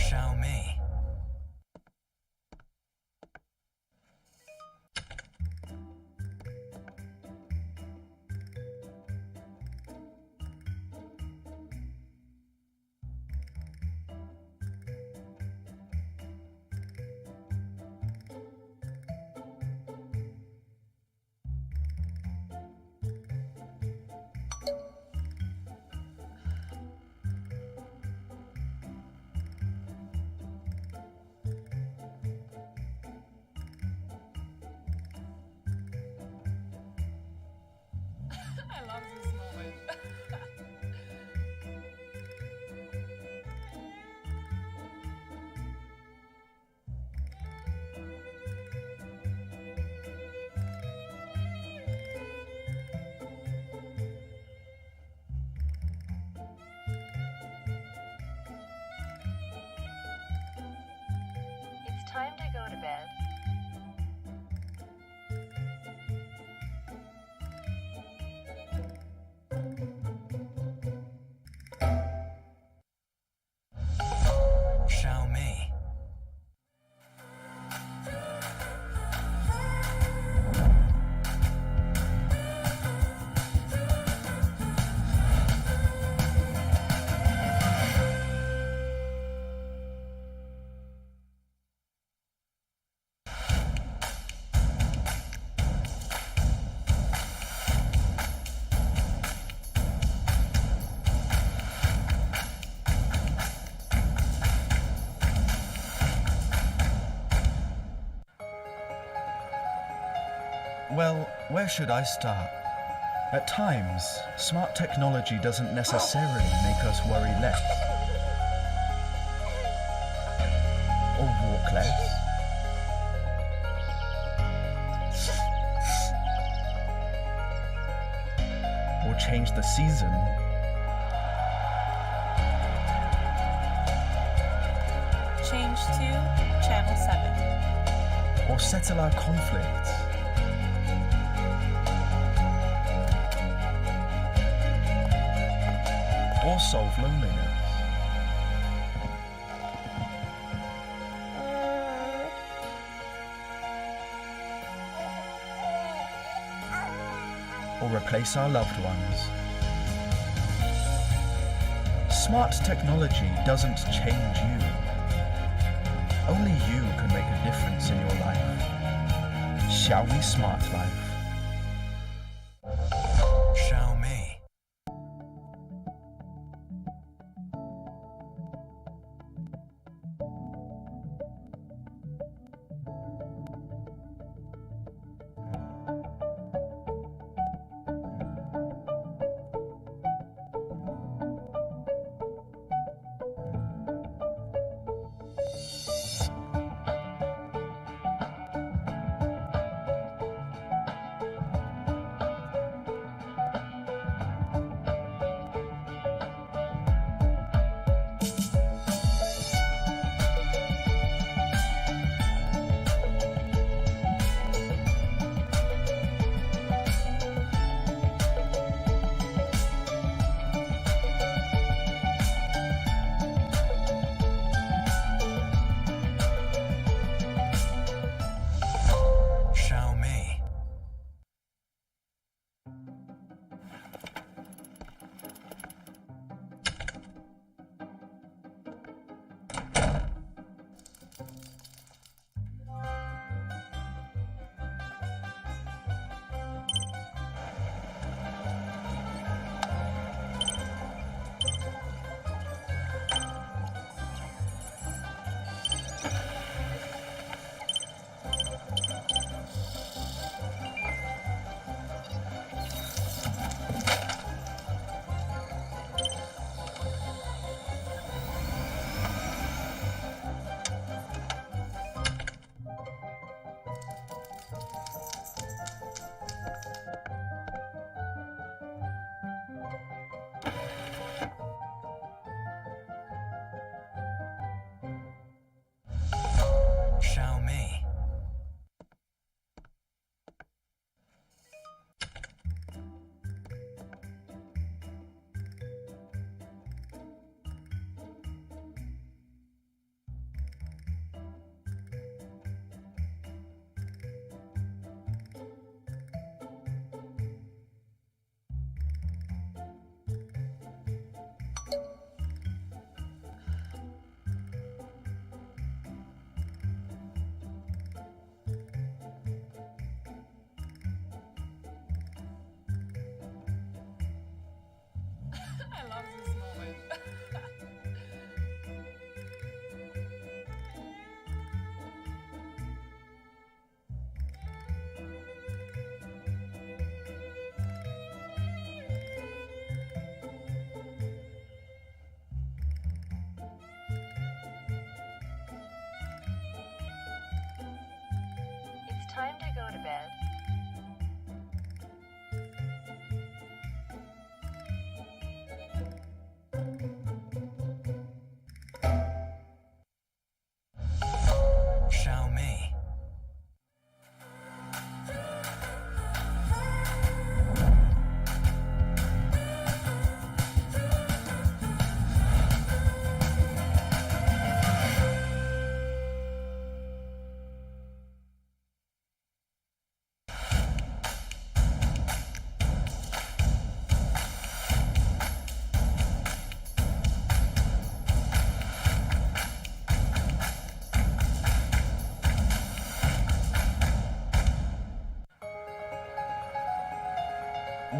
Xiaomi. I love this moment. It's time to go to bed. Xiaomi. Well, where should I start? At times, smart technology doesn't necessarily make us worry less. Or walk less. Or change the season. Change to Channel 7. Or settle our conflicts. Or solve loneliness. Or replace our loved ones. Smart technology doesn't change you. Only you can make a difference in your life. Xiaomi Smart Life. Xiaomi.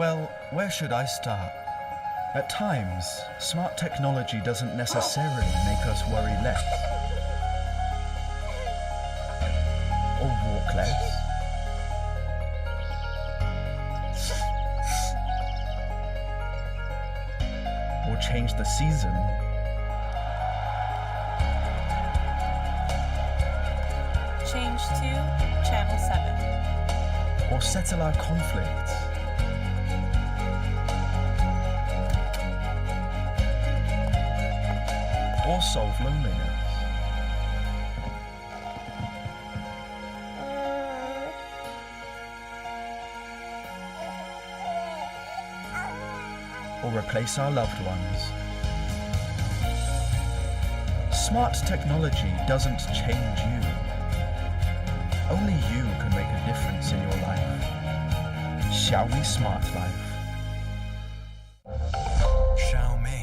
Well, where should I start? At times, smart technology doesn't necessarily make us worry less or walk less. Or change the season. Change to Channel 7. Or settle our conflicts. Or solve loneliness. Or replace our loved ones. Smart technology doesn't change you. Only you can make a difference in your life. Xiaomi Smart Life. Xiaomi.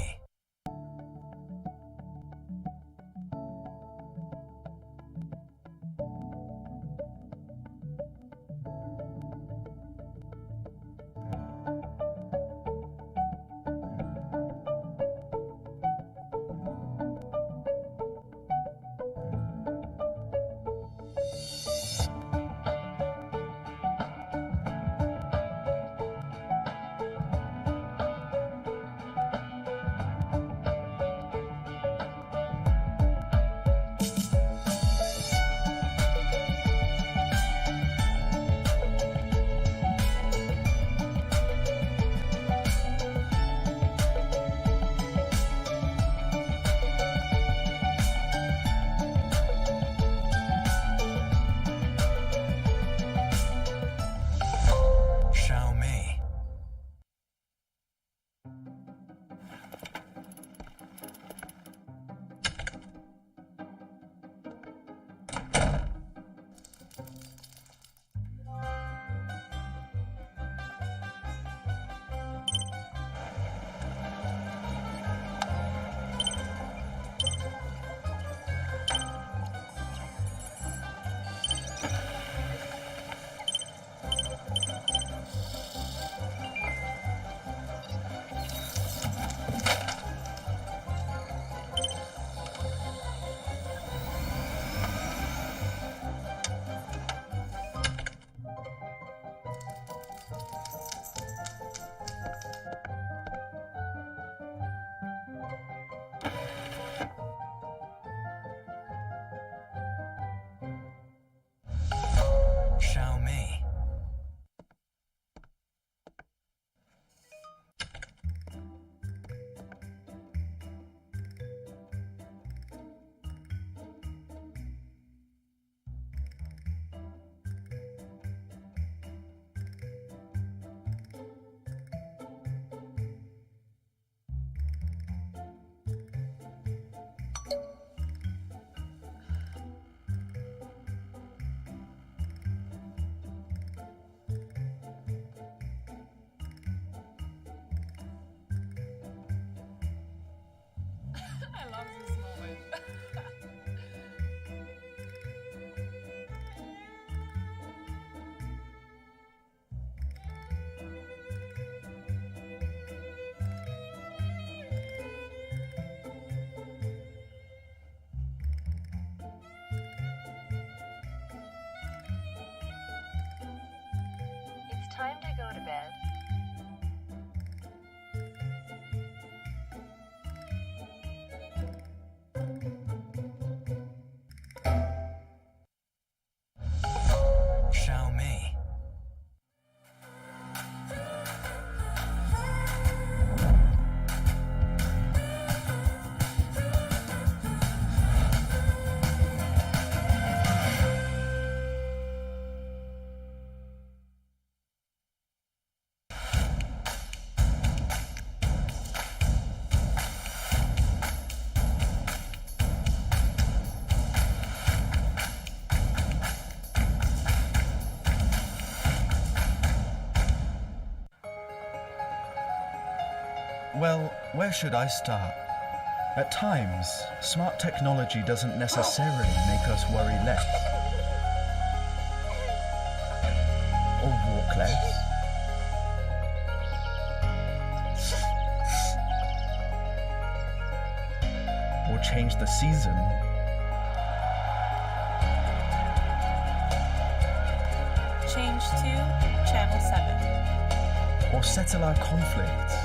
Xiaomi. Xiaomi. I love this moment. It's time to go to bed. Xiaomi. Well, where should I start? At times, smart technology doesn't necessarily make us worry less or walk less or change the season, Change to Channel 7. or settle our conflicts.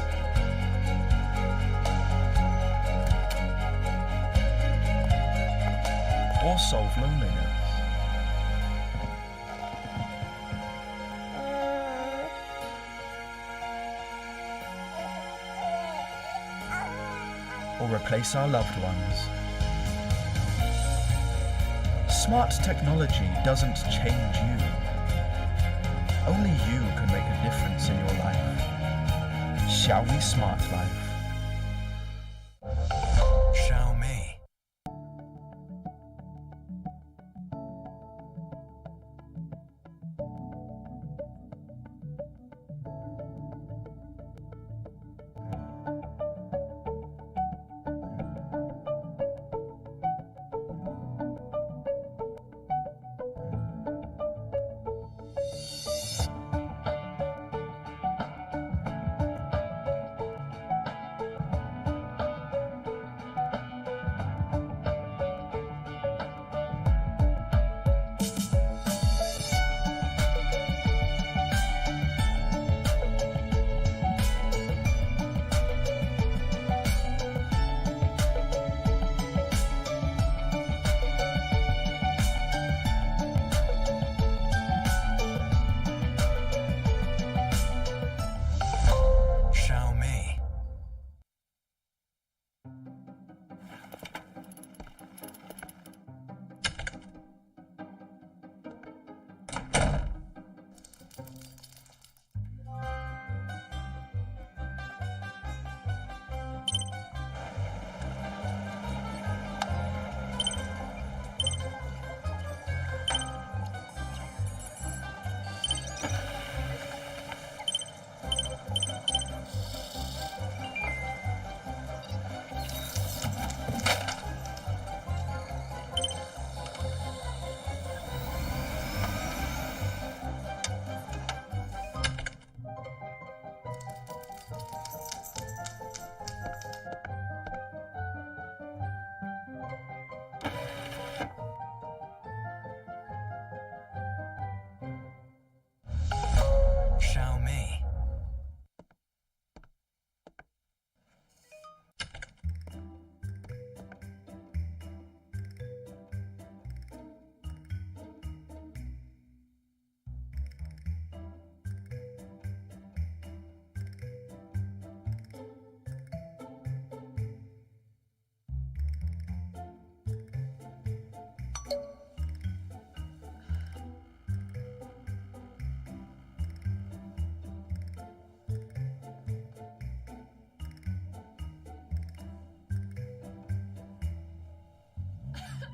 Or solve loneliness. Or replace our loved ones. Smart technology doesn't change you. Only you can make a difference in your life. Xiaomi Smart Life. Xiaomi. Xiaomi. Xiaomi.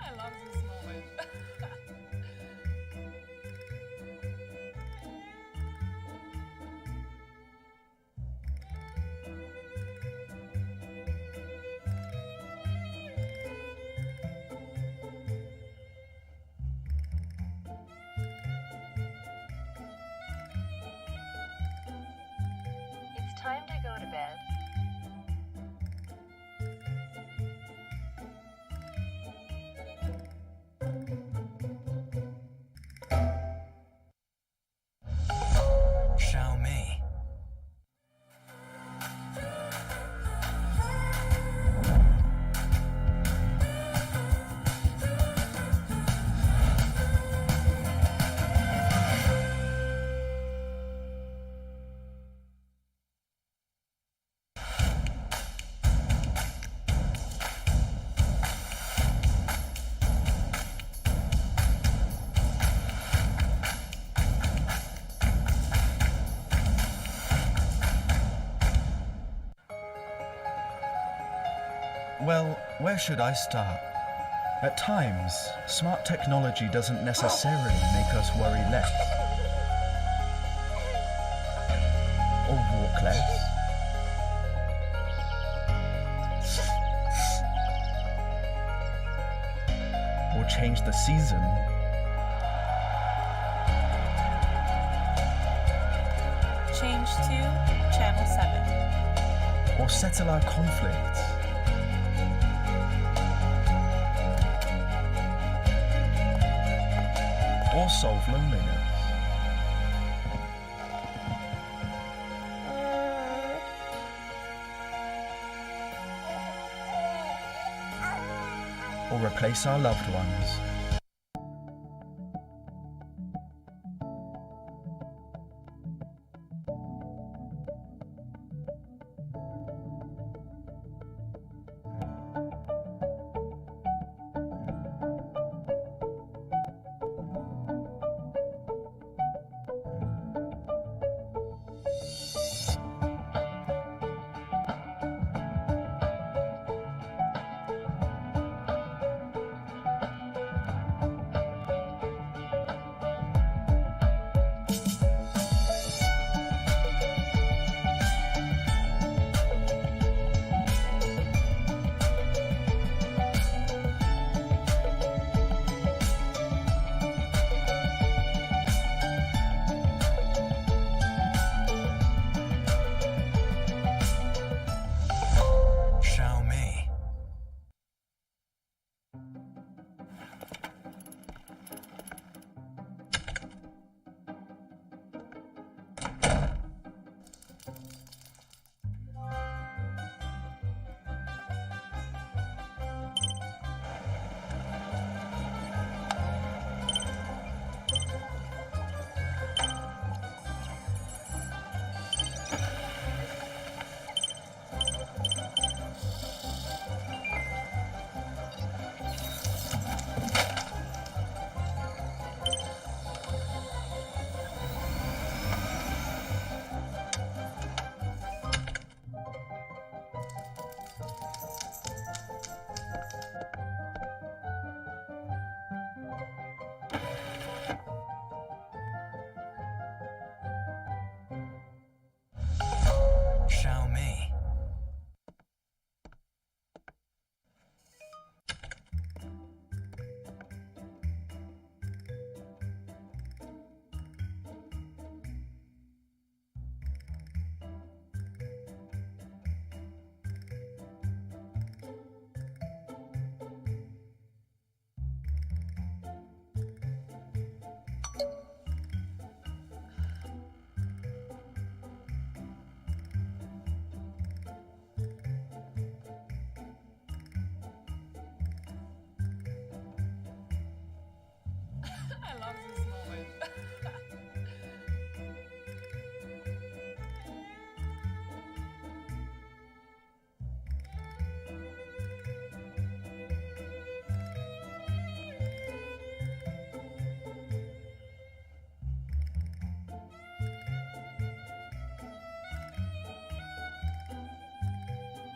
I love this moment. It's time to go to bed. Xiaomi. Well, where should I start? At times, smart technology doesn't necessarily make us worry less. Or walk less. Or change the season. Change to Channel 7. Or settle our conflicts. or solve loneliness. Or replace our loved ones. Xiaomi. Xiaomi. I love this moment.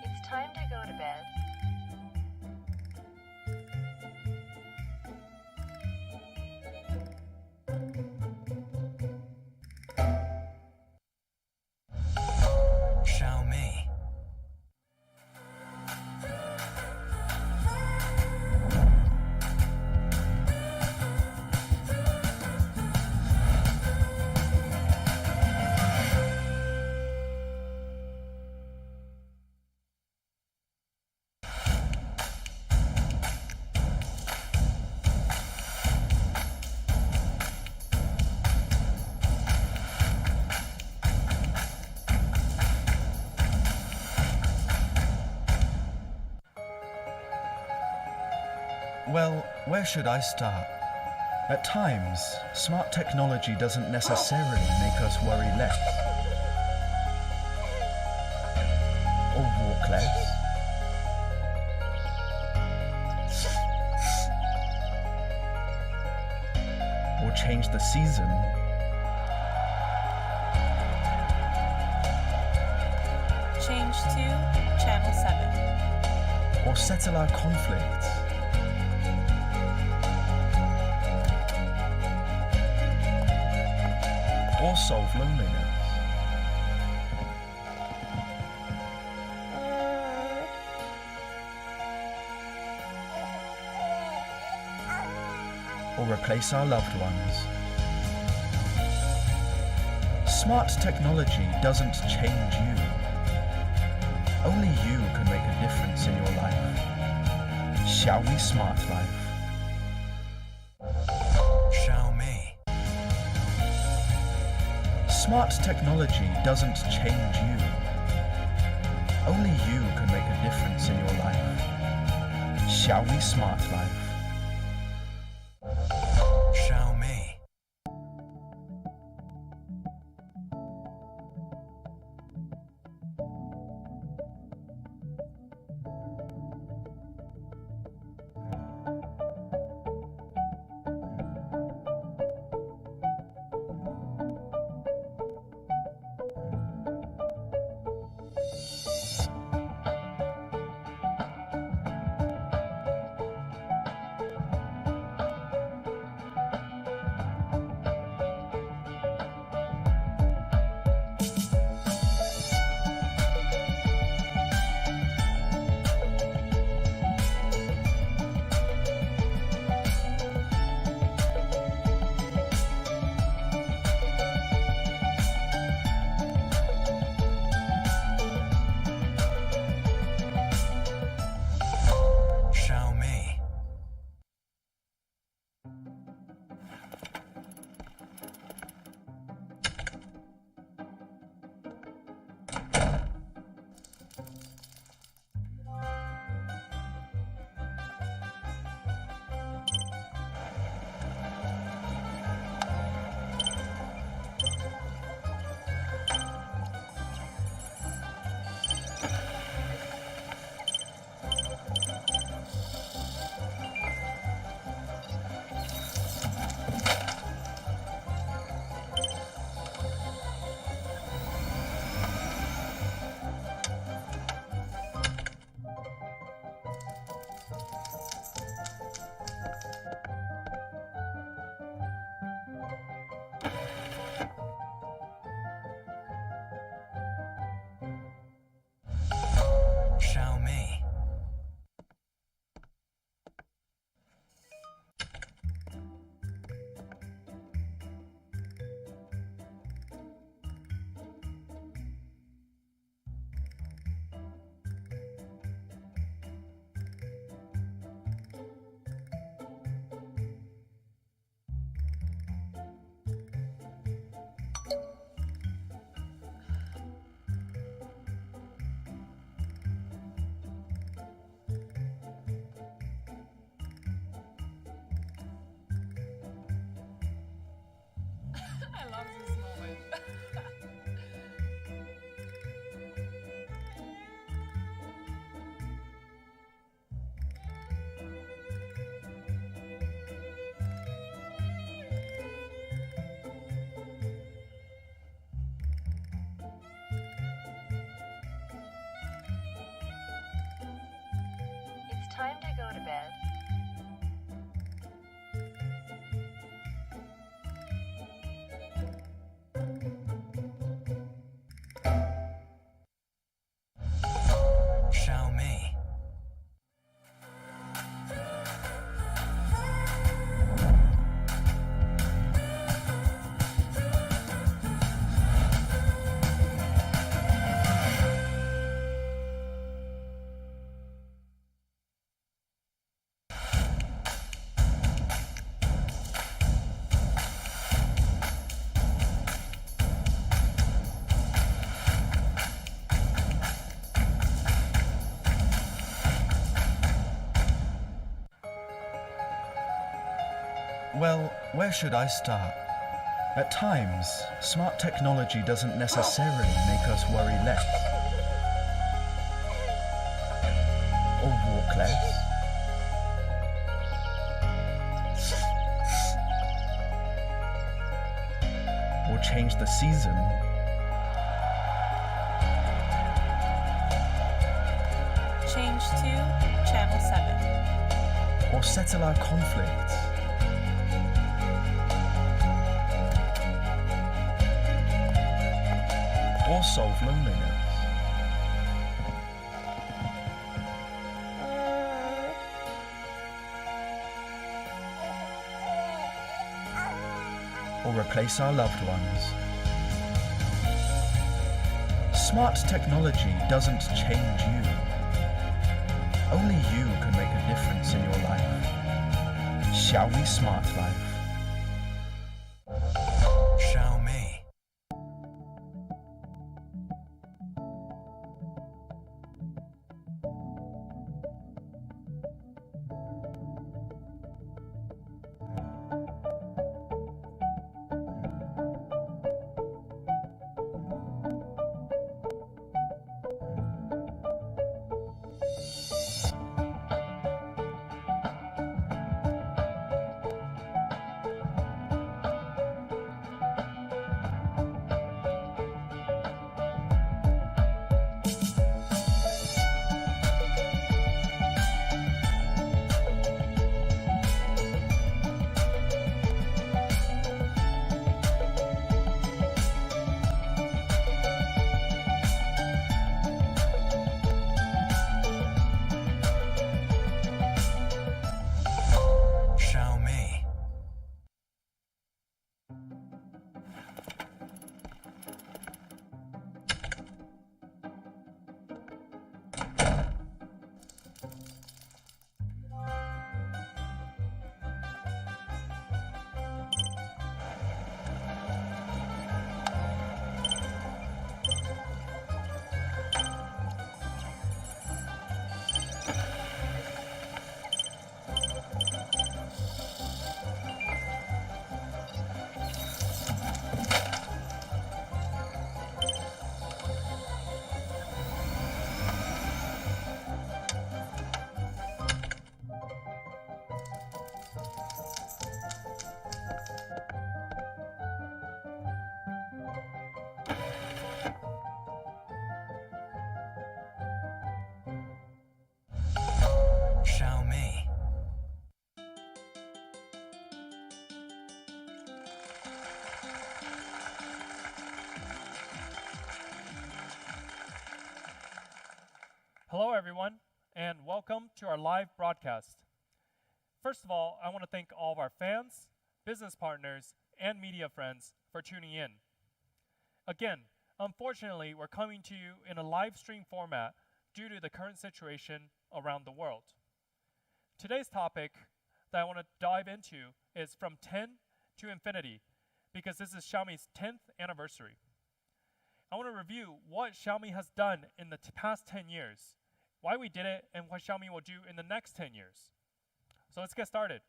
It's time to go to bed. Xiaomi. Well, where should I start? At times, smart technology doesn't necessarily make us worry less. Or walk less. Or change the season. Change to Channel 7. Or settle our conflicts. Or solve loneliness. Or replace our loved ones. Smart technology doesn't change you. Only you can make a difference in your life. Xiaomi Smart Life. Xiaomi. Smart technology doesn't change you. Only you can make a difference in your life. Xiaomi Smart Life. Xiaomi. Xiaomi. Xiaomi. I love this moment. It's time to go to bed. Xiaomi. Well, where should I start? At times, smart technology doesn't necessarily make us worry less. Or walk less. Or change the season. Change to Channel 7. Or settle our conflicts. Or solve loneliness. Or replace our loved ones. Smart technology doesn't change you. Only you can make a difference in your life. Xiaomi Smart Life. Xiaomi. Hello, everyone, and welcome to our live broadcast. First of all, I want to thank all of our fans, business partners, and media friends for tuning in. Again, unfortunately, we're coming to you in a live stream format due to the current situation around the world. Today's topic that I want to dive into is from 10 to infinity, because this is Xiaomi's 10th anniversary. I want to review what Xiaomi has done in the past 10 years, why we did it, and what Xiaomi will do in the next 10 years. So let's get started.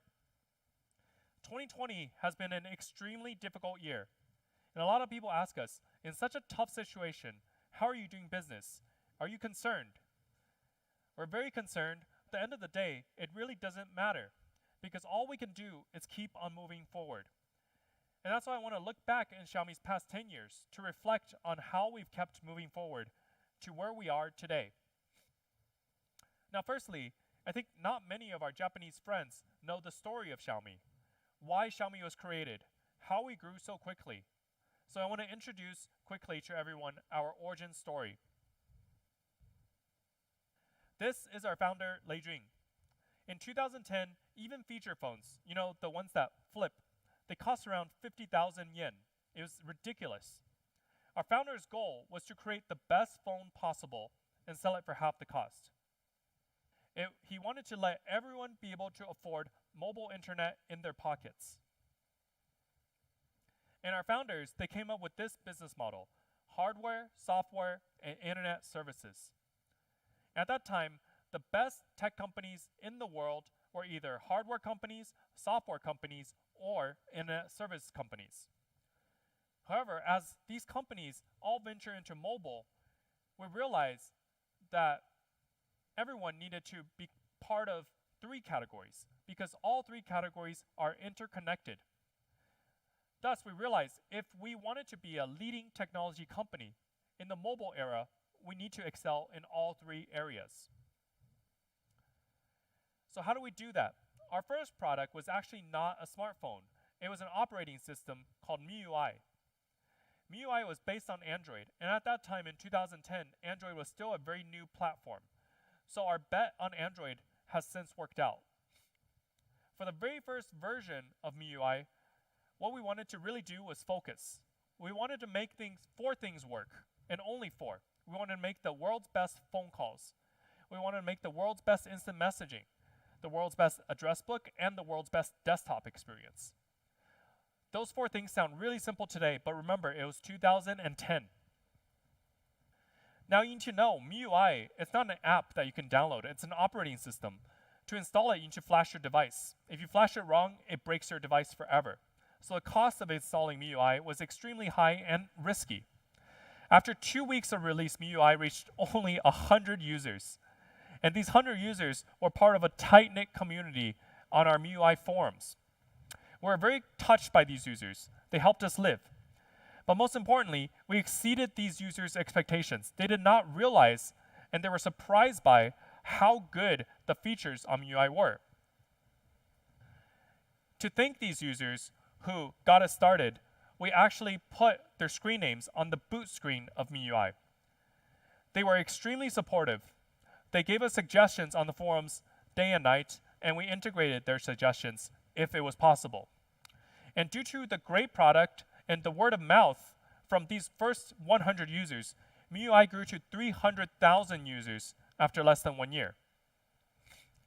2020 has been an extremely difficult year. And a lot of people ask us, in such a tough situation, how are you doing business? Are you concerned? We're very concerned. At the end of the day, it really doesn't matter, because all we can do is keep on moving forward. And that's why I want to look back in Xiaomi's past 10 years to reflect on how we've kept moving forward to where we are today. Now, firstly, I think not many of our Japanese friends know the story of Xiaomi, why Xiaomi was created, how we grew so quickly. So I want to introduce quickly to everyone our origin story. This is our founder, Lei Jun. In 2010, even feature phones, the ones that flip, they cost around 50,000 yen. It was ridiculous. Our founder's goal was to create the best phone possible and sell it for half the cost. He wanted to let everyone be able to afford mobile internet in their pockets. And our founders, they came up with this business model: hardware, software, and internet services. At that time, the best tech companies in the world were either hardware companies, software companies, or internet service companies. However, as these companies all venture into mobile, we realized that everyone needed to be part of three categories, because all three categories are interconnected. Thus, we realized if we wanted to be a leading technology company in the mobile era, we need to excel in all three areas. So how do we do that? Our first product was actually not a smartphone. It was an operating system called MIUI. MIUI was based on Android, and at that time in 2010, Android was still a very new platform. So our bet on Android has since worked out. For the very first version of MIUI, what we wanted to really do was focus. We wanted to make four things work, and only four. We wanted to make the world's best phone calls. We wanted to make the world's best instant messaging, the world's best address book, and the world's best desktop experience. Those four things sound really simple today, but remember, it was 2010. Now you need to know, MIUI, it's not an app that you can download. It's an operating system. To install it, you need to flash your device. If you flash it wrong, it breaks your device forever. So the cost of installing MIUI was extremely high and risky. After 2 weeks of release, MIUI reached only 100 users. And these 100 users were part of a tight-knit community on our MIUI forums. We were very touched by these users. They helped us live. But most importantly, we exceeded these users' expectations. They did not realize, and they were surprised by, how good the features on MIUI were. To thank these users who got us started, we actually put their screen names on the boot screen of MIUI. They were extremely supportive. They gave us suggestions on the forums day and night, and we integrated their suggestions if it was possible. And due to the great product and the word of mouth from these first 100 users, MIUI grew to 300,000 users after less than 1 year.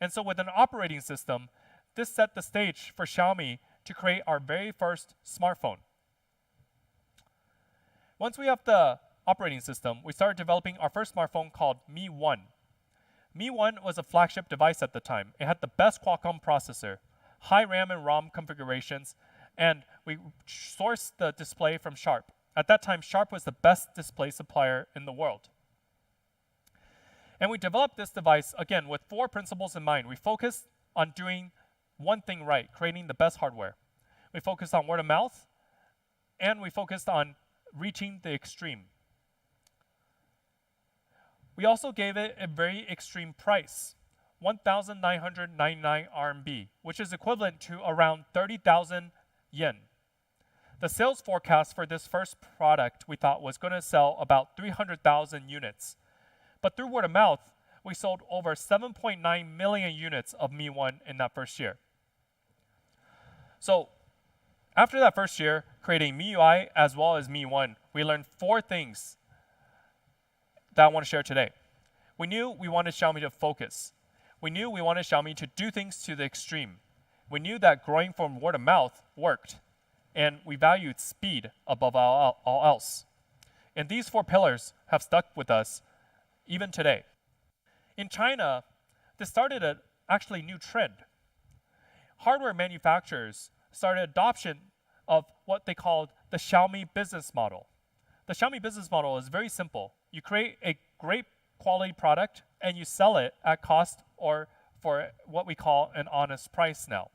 And so with an operating system, this set the stage for Xiaomi to create our very first smartphone. Once we have the operating system, we started developing our first smartphone called Mi 1. Mi 1 was a flagship device at the time. It had the best Qualcomm processor, high RAM and ROM configurations, and we sourced the display from Sharp. At that time, Sharp was the best display supplier in the world. And we developed this device, again, with four principles in mind. We focused on doing one thing right, creating the best hardware. We focused on word of mouth, and we focused on reaching the extreme. We also gave it a very extreme price, 1,999 RMB, which is equivalent to around 30,000 yen. The sales forecast for this first product we thought was going to sell about 300,000 units. But through word of mouth, we sold over 7.9 million units of Mi 1 in that first year. So after that first year, creating MIUI as well as Mi 1, we learned 4 things that I want to share today. We knew we wanted Xiaomi to focus. We knew we wanted Xiaomi to do things to the extreme. We knew that growing from word of mouth worked, and we valued speed above all else. And these 4 pillars have stuck with us even today. In China, this started an actually new trend. Hardware manufacturers started adoption of what they called the Xiaomi business model. The Xiaomi business model is very simple. You create a great quality product and you sell it at cost or for what we call an honest price now.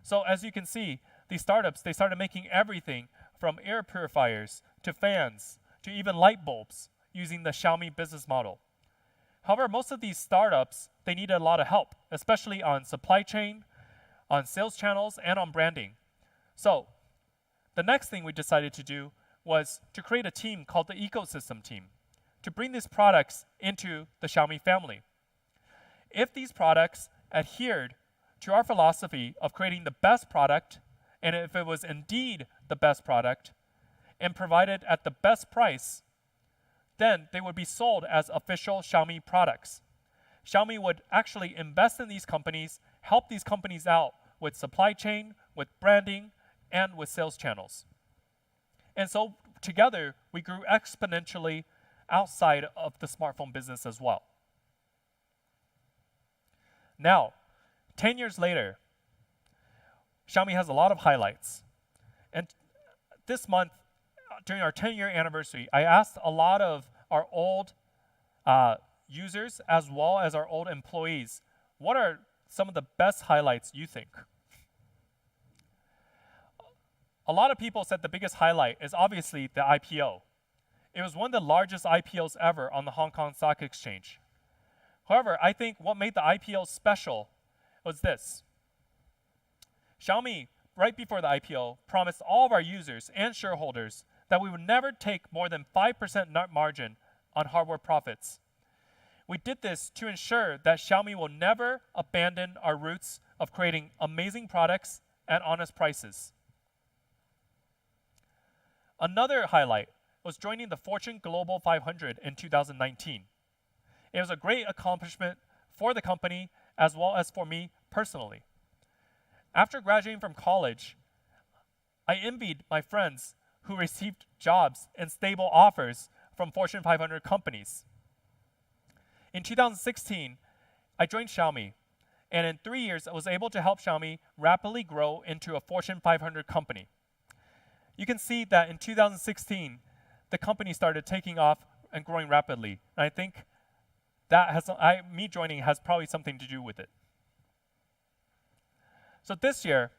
So as you can see, these startups, they started making everything from air purifiers to fans to even light bulbs using the Xiaomi business model. However, most of these startups, they needed a lot of help, especially on supply chain, on sales channels, and on branding. So the next thing we decided to do was to create a team called the ecosystem team to bring these products into the Xiaomi family. If these products adhered to our philosophy of creating the best product, and if it was indeed the best product, and provided at the best price, then they would be sold as official Xiaomi products. Xiaomi would actually invest in these companies, help these companies out with supply chain, with branding, and with sales channels. And so together, we grew exponentially outside of the smartphone business as well. Now, 10 years later, Xiaomi has a lot of highlights. And this month, during our 10-year anniversary, I asked a lot of our old users as well as our old employees, what are some of the best highlights you think? A lot of people said the biggest highlight is obviously the IPO. It was one of the largest IPOs ever on the Hong Kong Stock Exchange. However, I think what made the IPO special was this. Xiaomi, right before the IPO, promised all of our users and shareholders that we would never take more than 5% net margin on hardware profits. We did this to ensure that Xiaomi will never abandon our roots of creating amazing products at honest prices. Another highlight was joining the Fortune Global 500 in 2019. It was a great accomplishment for the company as well as for me personally. After graduating from college, I envied my friends who received jobs and stable offers from Fortune 500 companies. In 2016, I joined Xiaomi, and in 3 years, I was able to help Xiaomi rapidly grow into a Fortune 500 company. You can see that in 2016, the company started taking off and growing rapidly. And I think that me joining has probably something to do with it. So this year,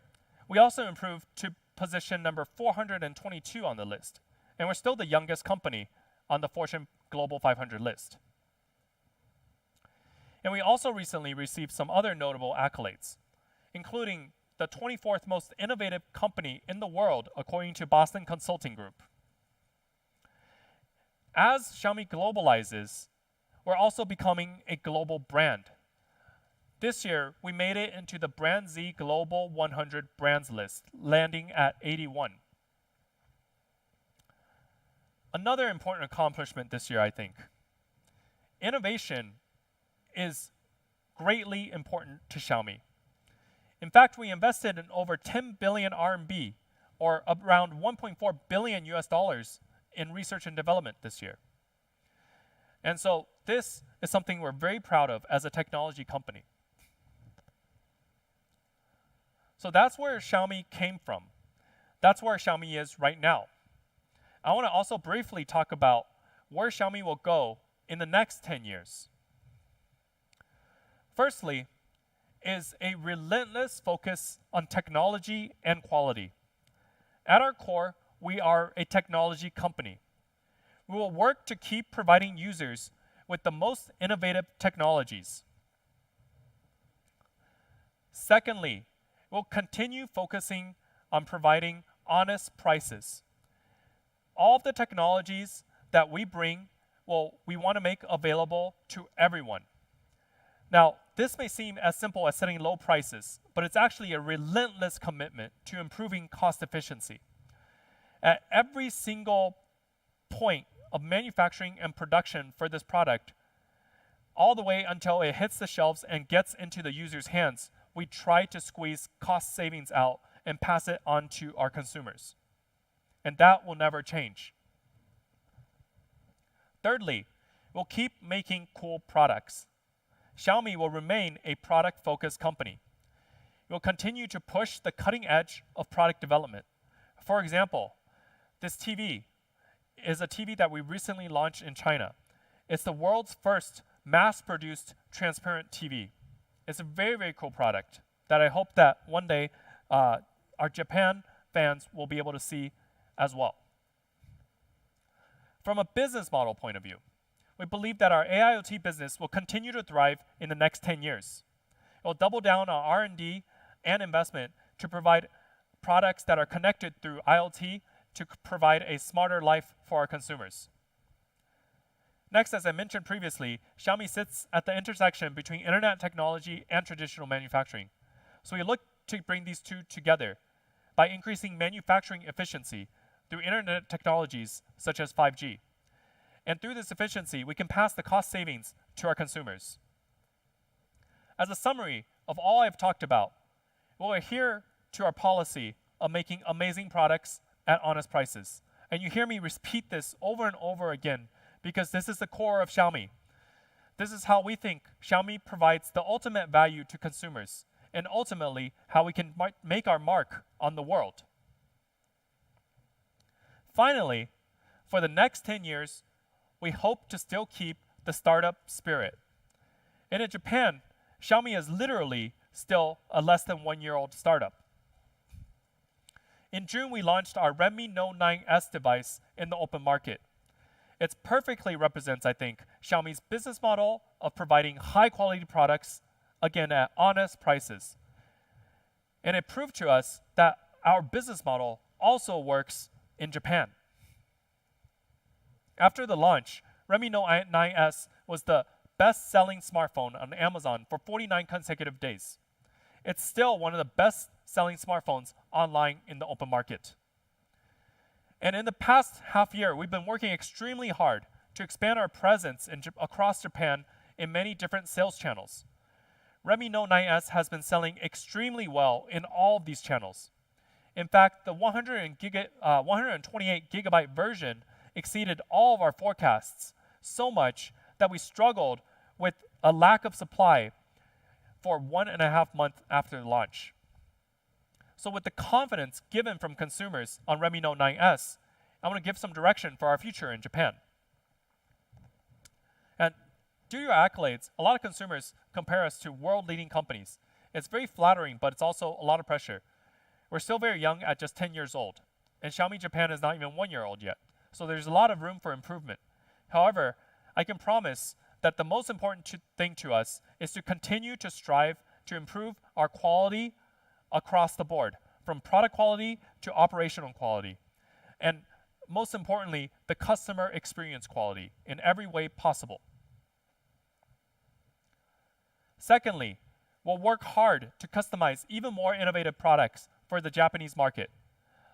we also improved to position number 422 on the list. And we're still the youngest company on the Fortune Global 500 list. And we also recently received some other notable accolades, including the 24th most innovative company in the world, according to Boston Consulting Group. As Xiaomi globalizes, we're also becoming a global brand. This year, we made it into the Brand Z Global 100 Brands list, landing at 81. Another important accomplishment this year, I think. Innovation is greatly important to Xiaomi. In fact, we invested in over 10 billion RMB, or around 1.4 billion US dollars in research and development this year. And so this is something we're very proud of as a technology company. So that's where Xiaomi came from. That's where Xiaomi is right now. I want to also briefly talk about where Xiaomi will go in the next 10 years. Firstly, is a relentless focus on technology and quality. At our core, we are a technology company. We will work to keep providing users with the most innovative technologies. Secondly, we'll continue focusing on providing honest prices. All of the technologies that we bring well, we want to make available to everyone. Now, this may seem as simple as setting low prices, but it's actually a relentless commitment to improving cost efficiency. At every single point of manufacturing and production for this product, all the way until it hits the shelves and gets into the user's hands, we try to squeeze cost savings out and pass it on to our consumers. And that will never change. Thirdly, we'll keep making cool products. Xiaomi will remain a product-focused company. We'll continue to push the cutting edge of product development. For example, this TV is a TV that we recently launched in China. It's the world's first mass-produced transparent TV. It's a very, very cool product that I hope that one day our Japan fans will be able to see as well. From a business model point of view, we believe that our AIoT business will continue to thrive in the next 10 years. It will double down on R&D and investment to provide products that are connected through IoT to provide a smarter life for our consumers. Next, as I mentioned previously, Xiaomi sits at the intersection between internet technology and traditional manufacturing. So we look to bring these two together by increasing manufacturing efficiency through internet technologies such as 5G. And through this efficiency, we can pass the cost savings to our consumers. As a summary of all I've talked about, we'll adhere to our policy of making amazing products at honest prices. And you hear me repeat this over and over again because this is the core of Xiaomi. This is how we think Xiaomi provides the ultimate value to consumers and ultimately how we can make our mark on the world. Finally, for the next 10 years, we hope to still keep the startup spirit. And in Japan, Xiaomi is literally still a less than 1-year-old startup. In June, we launched our Redmi Note 9S device in the open market. It perfectly represents, I think, Xiaomi's business model of providing high-quality products, again, at honest prices. And it proved to us that our business model also works in Japan. After the launch, Redmi Note 9S was the best-selling smartphone on Amazon for 49 consecutive days. It's still one of the best-selling smartphones online in the open market. And in the past half year, we've been working extremely hard to expand our presence across Japan in many different sales channels. Redmi Note 9S has been selling extremely well in all of these channels. In fact, the 128 gigabyte version exceeded all of our forecasts so much that we struggled with a lack of supply for 1.5 months after launch. So with the confidence given from consumers on Redmi Note 9S, I want to give some direction for our future in Japan. And due to your accolades, a lot of consumers compare us to world-leading companies. It's very flattering, but it's also a lot of pressure. We're still very young at just 10 years old, and Xiaomi Japan is not even 1 year old yet. So there's a lot of room for improvement. However, I can promise that the most important thing to us is to continue to strive to improve our quality across the board, from product quality to operational quality. And most importantly, the customer experience quality in every way possible. Secondly, we'll work hard to customize even more innovative products for the Japanese market.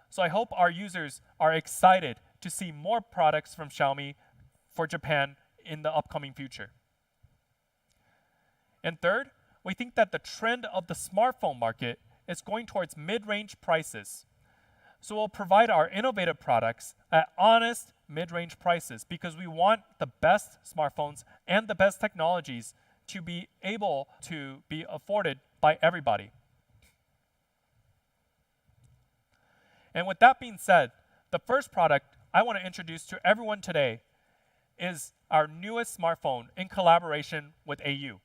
So I hope our users are excited to see more products from Xiaomi for Japan in the upcoming future. And third, we think that the trend of the smartphone market is going towards mid-range prices. So we'll provide our innovative products at honest mid-range prices because we want the best smartphones and the best technologies to be able to be afforded by everybody. And with that being said, the first product I want to introduce to everyone today is our newest smartphone in collaboration with AU.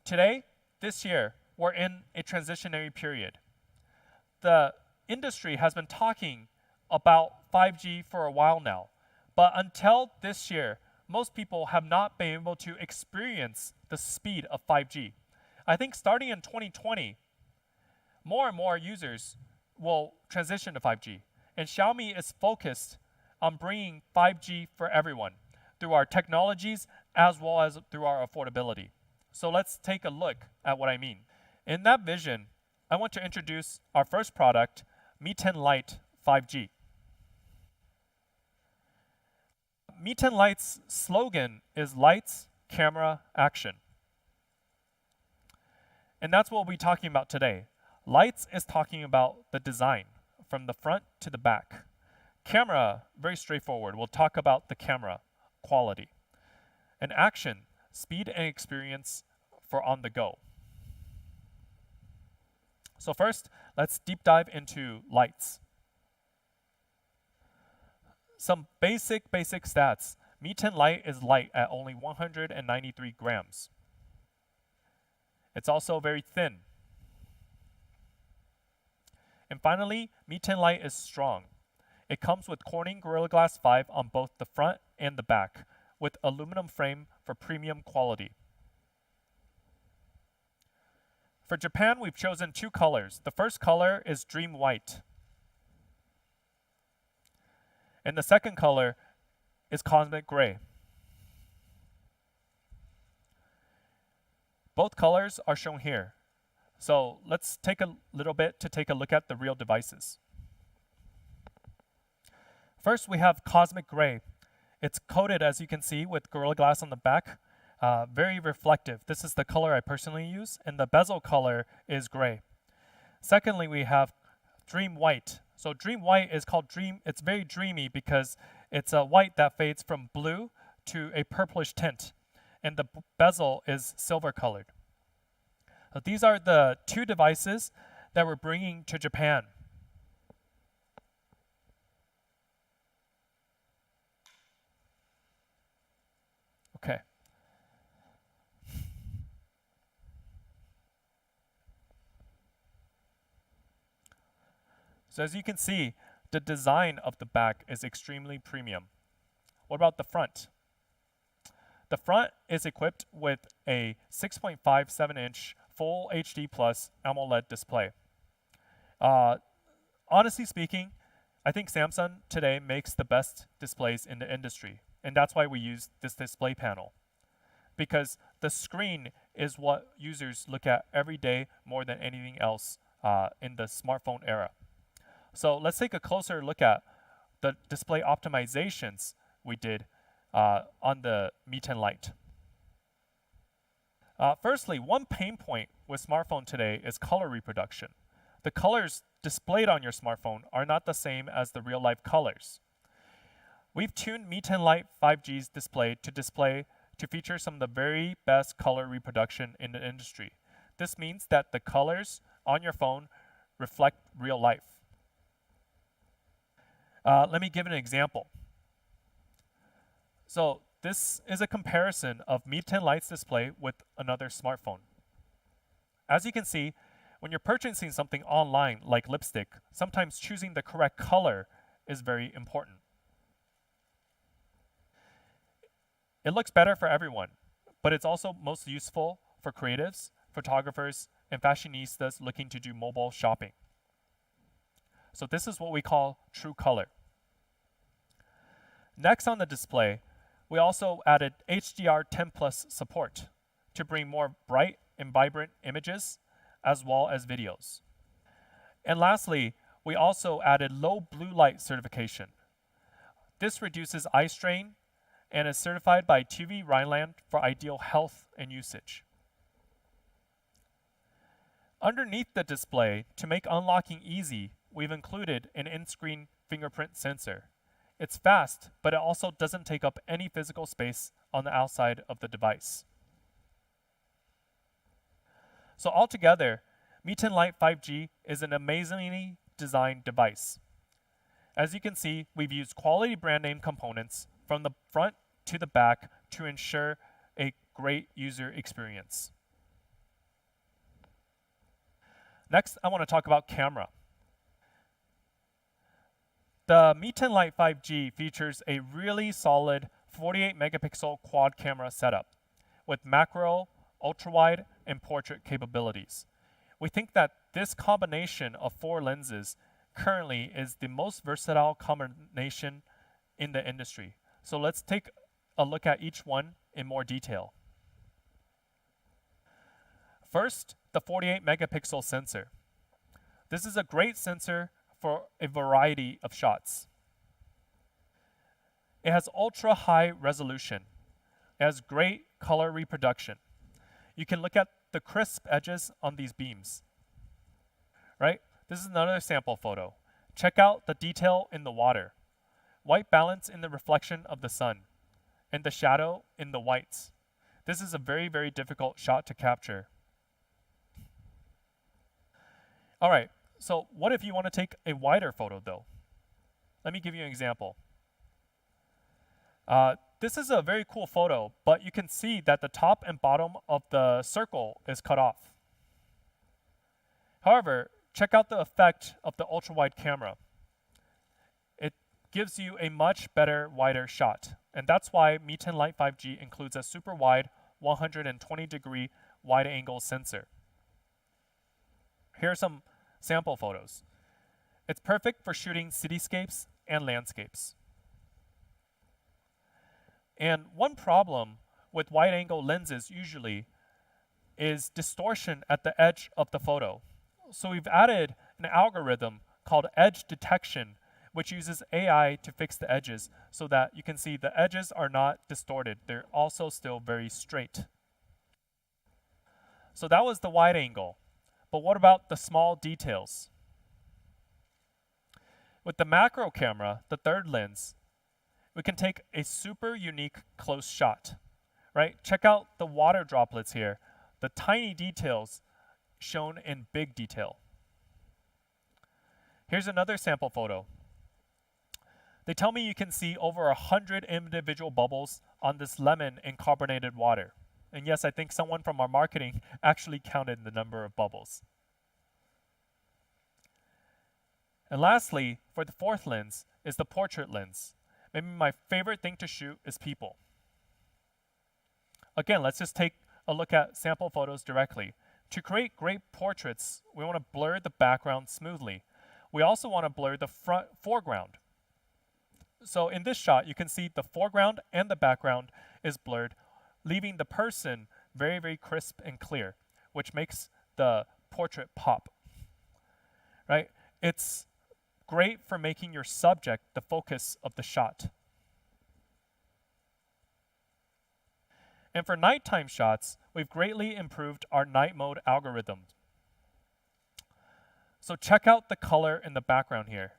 Today, this year, we're in a transitionary period. The industry has been talking about 5G for a while now, but until this year, most people have not been able to experience the speed of 5G. I think starting in 2020, more and more users will transition to 5G. And Xiaomi is focused on bringing 5G for everyone through our technologies as well as through our affordability. So let's take a look at what I mean. In that vision, I want to introduce our first product, Mi 10 Lite 5G. Mi 10 Lite's slogan is Lights, Camera, Action. And that's what we'll be talking about today. Lights is talking about the design from the front to the back. Camera, very straightforward. We'll talk about the camera quality. And action, speed and experience for on the go. So first, let's deep dive into lights. Some basic stats. Mi 10 Lite is light at only 193 grams. It's also very thin. And finally, Mi 10 Lite is strong. It comes with Corning Gorilla Glass 5 on both the front and the back, with aluminum frame for premium quality. For Japan, we've chosen two colors. The first color is Dream White. And the second color is Cosmic Gray. Both colors are shown here. So let's take a little bit to take a look at the real devices. First, we have Cosmic Gray. It's coated, as you can see, with Gorilla Glass on the back. Very reflective. This is the color I personally use, and the bezel color is gray. Secondly, we have Dream White. So Dream White is called Dream. It's very dreamy because it's a white that fades from blue to a purplish tint, and the bezel is silver colored. So these are the two devices that we're bringing to Japan. Okay. So as you can see, the design of the back is extremely premium. What about the front? The front is equipped with a 6.57-inch Full HD Plus AMOLED display. Honestly speaking, I think Samsung today makes the best displays in the industry, and that's why we use this display panel. Because the screen is what users look at every day more than anything else in the smartphone era. So let's take a closer look at the display optimizations we did on the Mi 10 Lite. Firstly, one pain point with smartphone today is color reproduction. The colors displayed on your smartphone are not the same as the real-life colors. We've tuned Mi 10 Lite 5G's display to feature some of the very best color reproduction in the industry. This means that the colors on your phone reflect real life. Let me give an example. So this is a comparison of Mi 10 Lite's display with another smartphone. As you can see, when you're purchasing something online like lipstick, sometimes choosing the correct color is very important. It looks better for everyone, but it's also most useful for creatives, photographers, and fashionistas looking to do mobile shopping. So this is what we call true color. Next on the display, we also added HDR10+ support to bring more bright and vibrant images as well as videos. And lastly, we also added low blue light certification. This reduces eye strain and is certified by TV Rhineland for ideal health and usage. Underneath the display, to make unlocking easy, we've included an in-screen fingerprint sensor. It's fast, but it also doesn't take up any physical space on the outside of the device. So altogether, Mi 10 Lite 5G is an amazingly designed device. As you can see, we've used quality brand name components from the front to the back to ensure a great user experience. Next, I want to talk about camera. The Mi 10 Lite 5G features a really solid 48 megapixel quad camera setup with macro, ultra-wide, and portrait capabilities. We think that this combination of 4 lenses currently is the most versatile combination in the industry. So let's take a look at each one in more detail. First, the 48 megapixel sensor. This is a great sensor for a variety of shots. It has ultra high resolution. It has great color reproduction. You can look at the crisp edges on these beams. Right? This is another sample photo. Check out the detail in the water. White balance in the reflection of the sun, and the shadow in the whites. This is a very, very difficult shot to capture. All right, so what if you want to take a wider photo though? Let me give you an example. This is a very cool photo, but you can see that the top and bottom of the circle is cut off. However, check out the effect of the ultra-wide camera. It gives you a much better, wider shot. And that's why Mi 10 Lite 5G includes a super wide 120-degree wide-angle sensor. Here are some sample photos. It's perfect for shooting cityscapes and landscapes. And one problem with wide-angle lenses usually is distortion at the edge of the photo. So we've added an algorithm called edge detection, which uses AI to fix the edges so that you can see the edges are not distorted. They're also still very straight. So that was the wide angle. But what about the small details? With the macro camera, the third lens, we can take a super unique close shot, right? Check out the water droplets here, the tiny details shown in big detail. Here's another sample photo. They tell me you can see over 100 individual bubbles on this lemon in carbonated water. And yes, I think someone from our marketing actually counted the number of bubbles. And lastly, for the fourth lens is the portrait lens. Maybe my favorite thing to shoot is people. Again, let's just take a look at sample photos directly. To create great portraits, we want to blur the background smoothly. We also want to blur the foreground. So in this shot, you can see the foreground and the background is blurred, leaving the person very, very crisp and clear, which makes the portrait pop. Right? It's great for making your subject the focus of the shot. And for nighttime shots, we've greatly improved our night mode algorithm. So check out the color in the background here.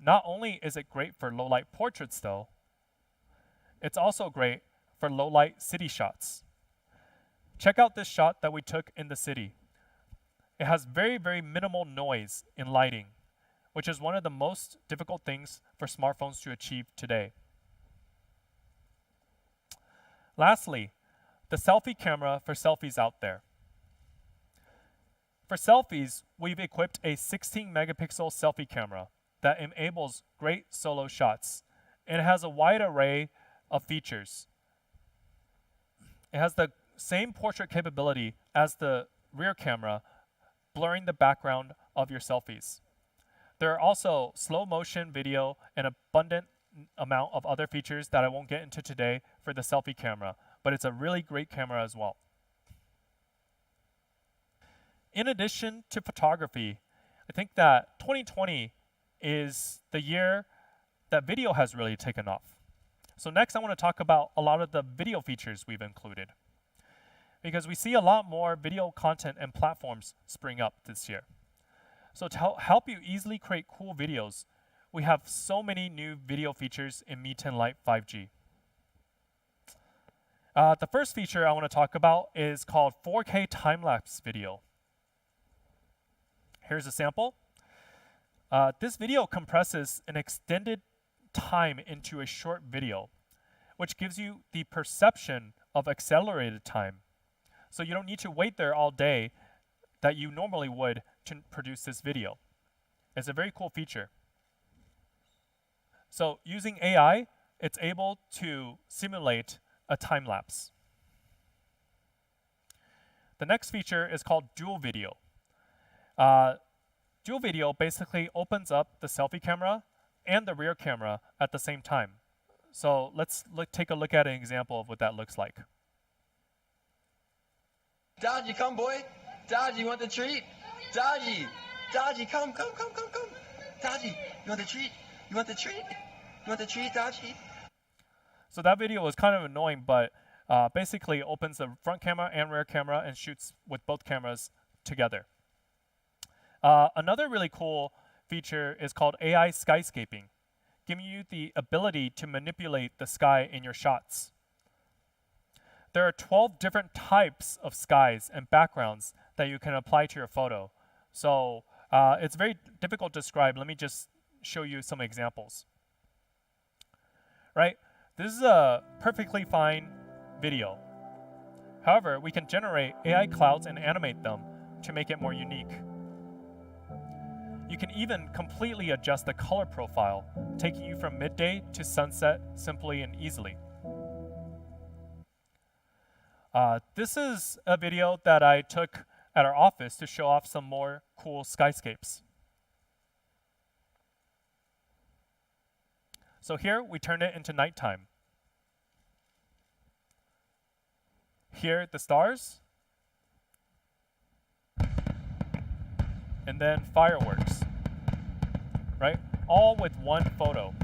Not only is it great for low light portraits though, it's also great for low light city shots. Check out this shot that we took in the city. It has very, very minimal noise in lighting, which is one of the most difficult things for smartphones to achieve today. Lastly, the selfie camera for selfies out there. For selfies, we've equipped a 16 megapixel selfie camera that enables great solo shots. And it has a wide array of features. It has the same portrait capability as the rear camera, blurring the background of your selfies. There are also slow motion video and abundant amount of other features that I won't get into today for the selfie camera, but it's a really great camera as well. In addition to photography, I think that 2020 is the year that video has really taken off. So next I want to talk about a lot of the video features we've included, because we see a lot more video content and platforms spring up this year. So to help you easily create cool videos, we have so many new video features in Mi 10 Lite 5G. The first feature I want to talk about is called 4K time-lapse video. Here's a sample. This video compresses an extended time into a short video, which gives you the perception of accelerated time. So you don't need to wait there all day that you normally would to produce this video. It's a very cool feature. So using AI, it's able to simulate a time lapse. The next feature is called dual video. Dual video basically opens up the selfie camera and the rear camera at the same time. So let's take a look at an example of what that looks like. Dodgy, come boy. Dodgy, you want the treat? Dodgy, Dodgy, come. Dodgy, you want the treat? You want the treat? You want the treat, Dodgy? So that video was kind of annoying, but basically opens the front camera and rear camera and shoots with both cameras together. Another really cool feature is called AI skyscaping, giving you the ability to manipulate the sky in your shots. There are 12 different types of skies and backgrounds that you can apply to your photo. So it's very difficult to describe. Let me just show you some examples. Right? This is a perfectly fine video. However, we can generate AI clouds and animate them to make it more unique. You can even completely adjust the color profile, taking you from midday to sunset simply and easily. This is a video that I took at our office to show off some more cool skyscapes. So here we turned it into nighttime. Here the stars, and then fireworks, right? All with one photo.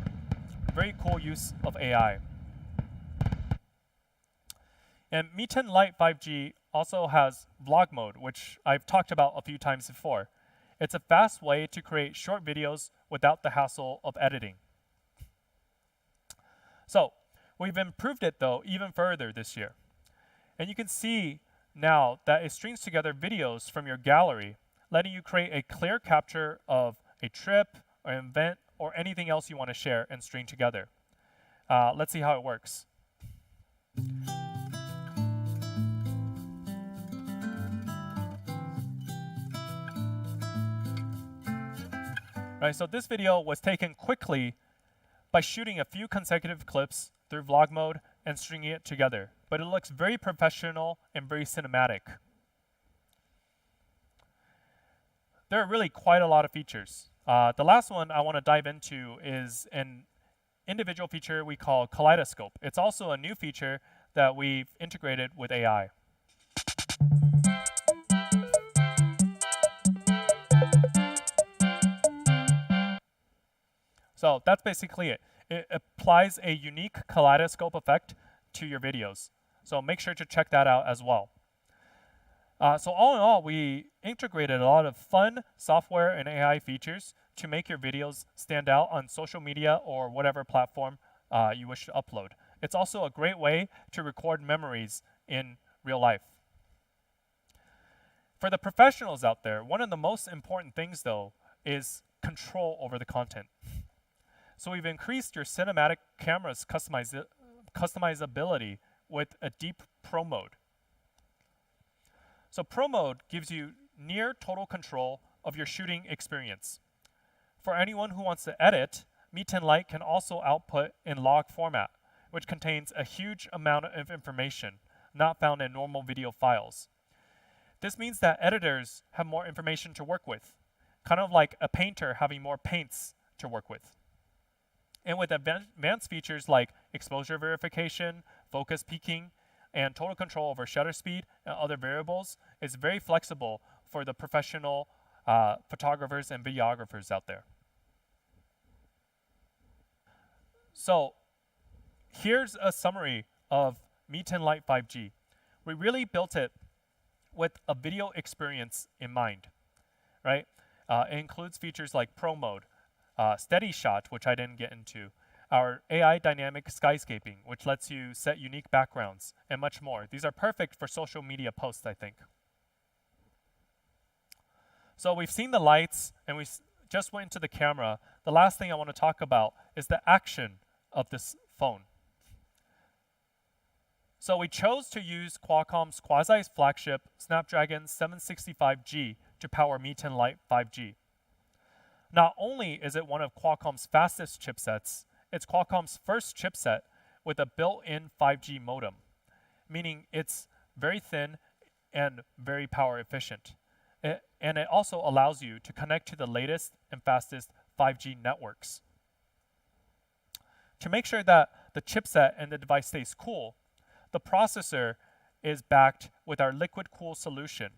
Very cool use of AI. And Mi 10 Lite 5G also has vlog mode, which I've talked about a few times before. It's a fast way to create short videos without the hassle of editing. So we've improved it though even further this year. And you can see now that it strings together videos from your gallery, letting you create a clear capture of a trip or an event or anything else you want to share and string together. Let's see how it works. Right, so this video was taken quickly by shooting a few consecutive clips through vlog mode and stringing it together. But it looks very professional and very cinematic. There are really quite a lot of features. The last one I want to dive into is an individual feature we call Kaleidoscope. It's also a new feature that we've integrated with AI. So that's basically it. It applies a unique kaleidoscope effect to your videos. So make sure to check that out as well. So all in all, we integrated a lot of fun software and AI features to make your videos stand out on social media or whatever platform you wish to upload. It's also a great way to record memories in real life. For the professionals out there, one of the most important things though is control over the content. So we've increased your cinematic camera's customizability with a deep Pro mode. So Pro mode gives you near total control of your shooting experience. For anyone who wants to edit, Mi 10 Lite can also output in log format, which contains a huge amount of information not found in normal video files. This means that editors have more information to work with, kind of like a painter having more paints to work with. And with advanced features like exposure verification, focus peaking, and total control over shutter speed and other variables, it's very flexible for the professional photographers and videographers out there. So here's a summary of Mi 10 Lite 5G. We really built it with a video experience in mind, right? It includes features like Pro mode, steady shot, which I didn't get into, our AI dynamic skyscaping, which lets you set unique backgrounds, and much more. These are perfect for social media posts, I think. So we've seen the lights, and we just went into the camera. The last thing I want to talk about is the action of this phone. So we chose to use Qualcomm's quasi-flagship Snapdragon 765G to power Mi 10 Lite 5G. Not only is it one of Qualcomm's fastest chipsets, it's Qualcomm's first chipset with a built-in 5G modem, meaning it's very thin and very power efficient. It and it also allows you to connect to the latest and fastest 5G networks. To make sure that the chipset and the device stays cool, the processor is backed with our liquid cool solution.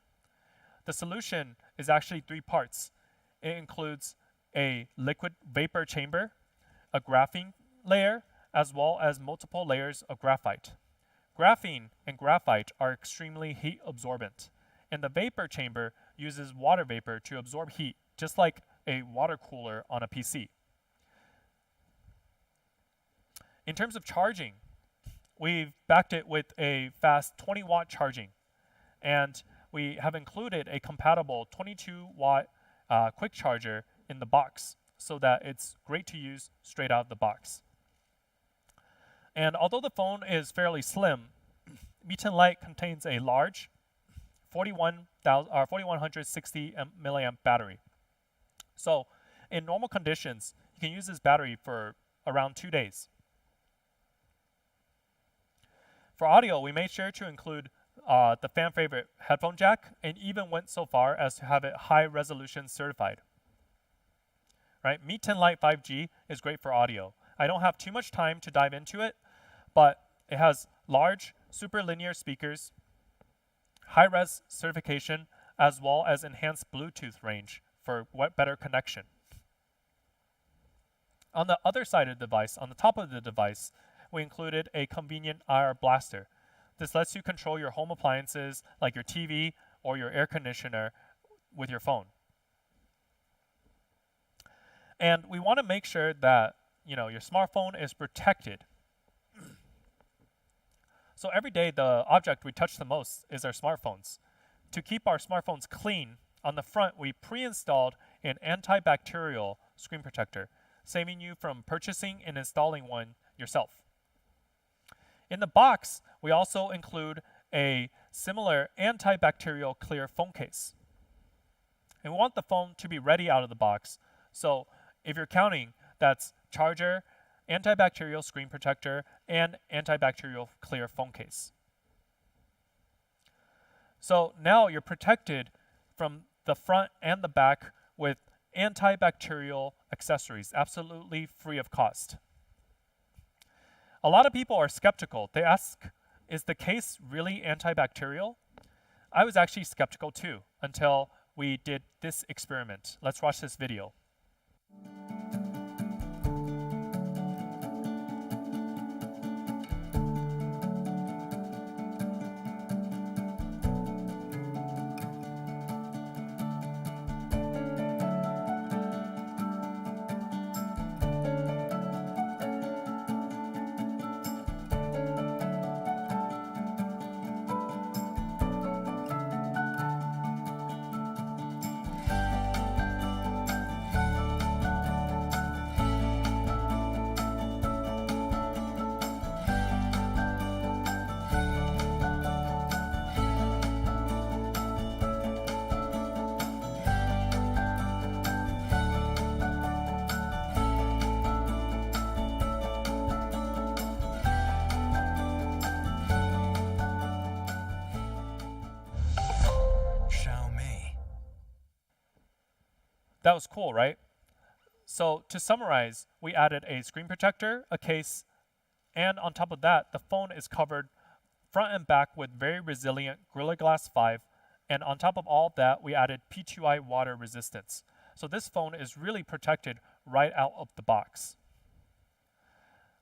The solution is actually 3 parts. It includes a liquid vapor chamber, a graphene layer, as well as multiple layers of graphite. Graphene and graphite are extremely heat absorbent, and the vapor chamber uses water vapor to absorb heat, just like a water cooler on a PC. In terms of charging, we've backed it with a fast 20-watt charging, and we have included a compatible 22-watt quick charger in the box so that it's great to use straight out of the box. And although the phone is fairly slim, Mi 10 Lite contains a large 4160 milliamp battery. So in normal conditions, you can use this battery for around 2 days. For audio, we made sure to include the fan favorite headphone jack, and even went so far as to have it high resolution certified. Right? Mi 10 Lite 5G is great for audio. I don't have too much time to dive into it, but it has large super linear speakers, high-res certification, as well as enhanced Bluetooth range for better connection. On the other side of the device, on the top of the device, we included a convenient IR blaster. This lets you control your home appliances like your TV or your air conditioner with your phone. And we want to make sure that your smartphone is protected. So every day, the object we touch the most is our smartphones. To keep our smartphones clean, on the front, we pre-installed an antibacterial screen protector, saving you from purchasing and installing one yourself. In the box, we also include a similar antibacterial clear phone case. And we want the phone to be ready out of the box. So if you're counting, that's charger, antibacterial screen protector, and antibacterial clear phone case. So now you're protected from the front and the back with antibacterial accessories, absolutely free of cost. A lot of people are skeptical. They ask, is the case really antibacterial? I was actually skeptical too until we did this experiment. Let's watch this video. Xiaomi. That was cool, right? So to summarize, we added a screen protector, a case, and on top of that, the phone is covered front and back with very resilient Gorilla Glass 5, and on top of all of that, we added P2I water resistance. So this phone is really protected right out of the box.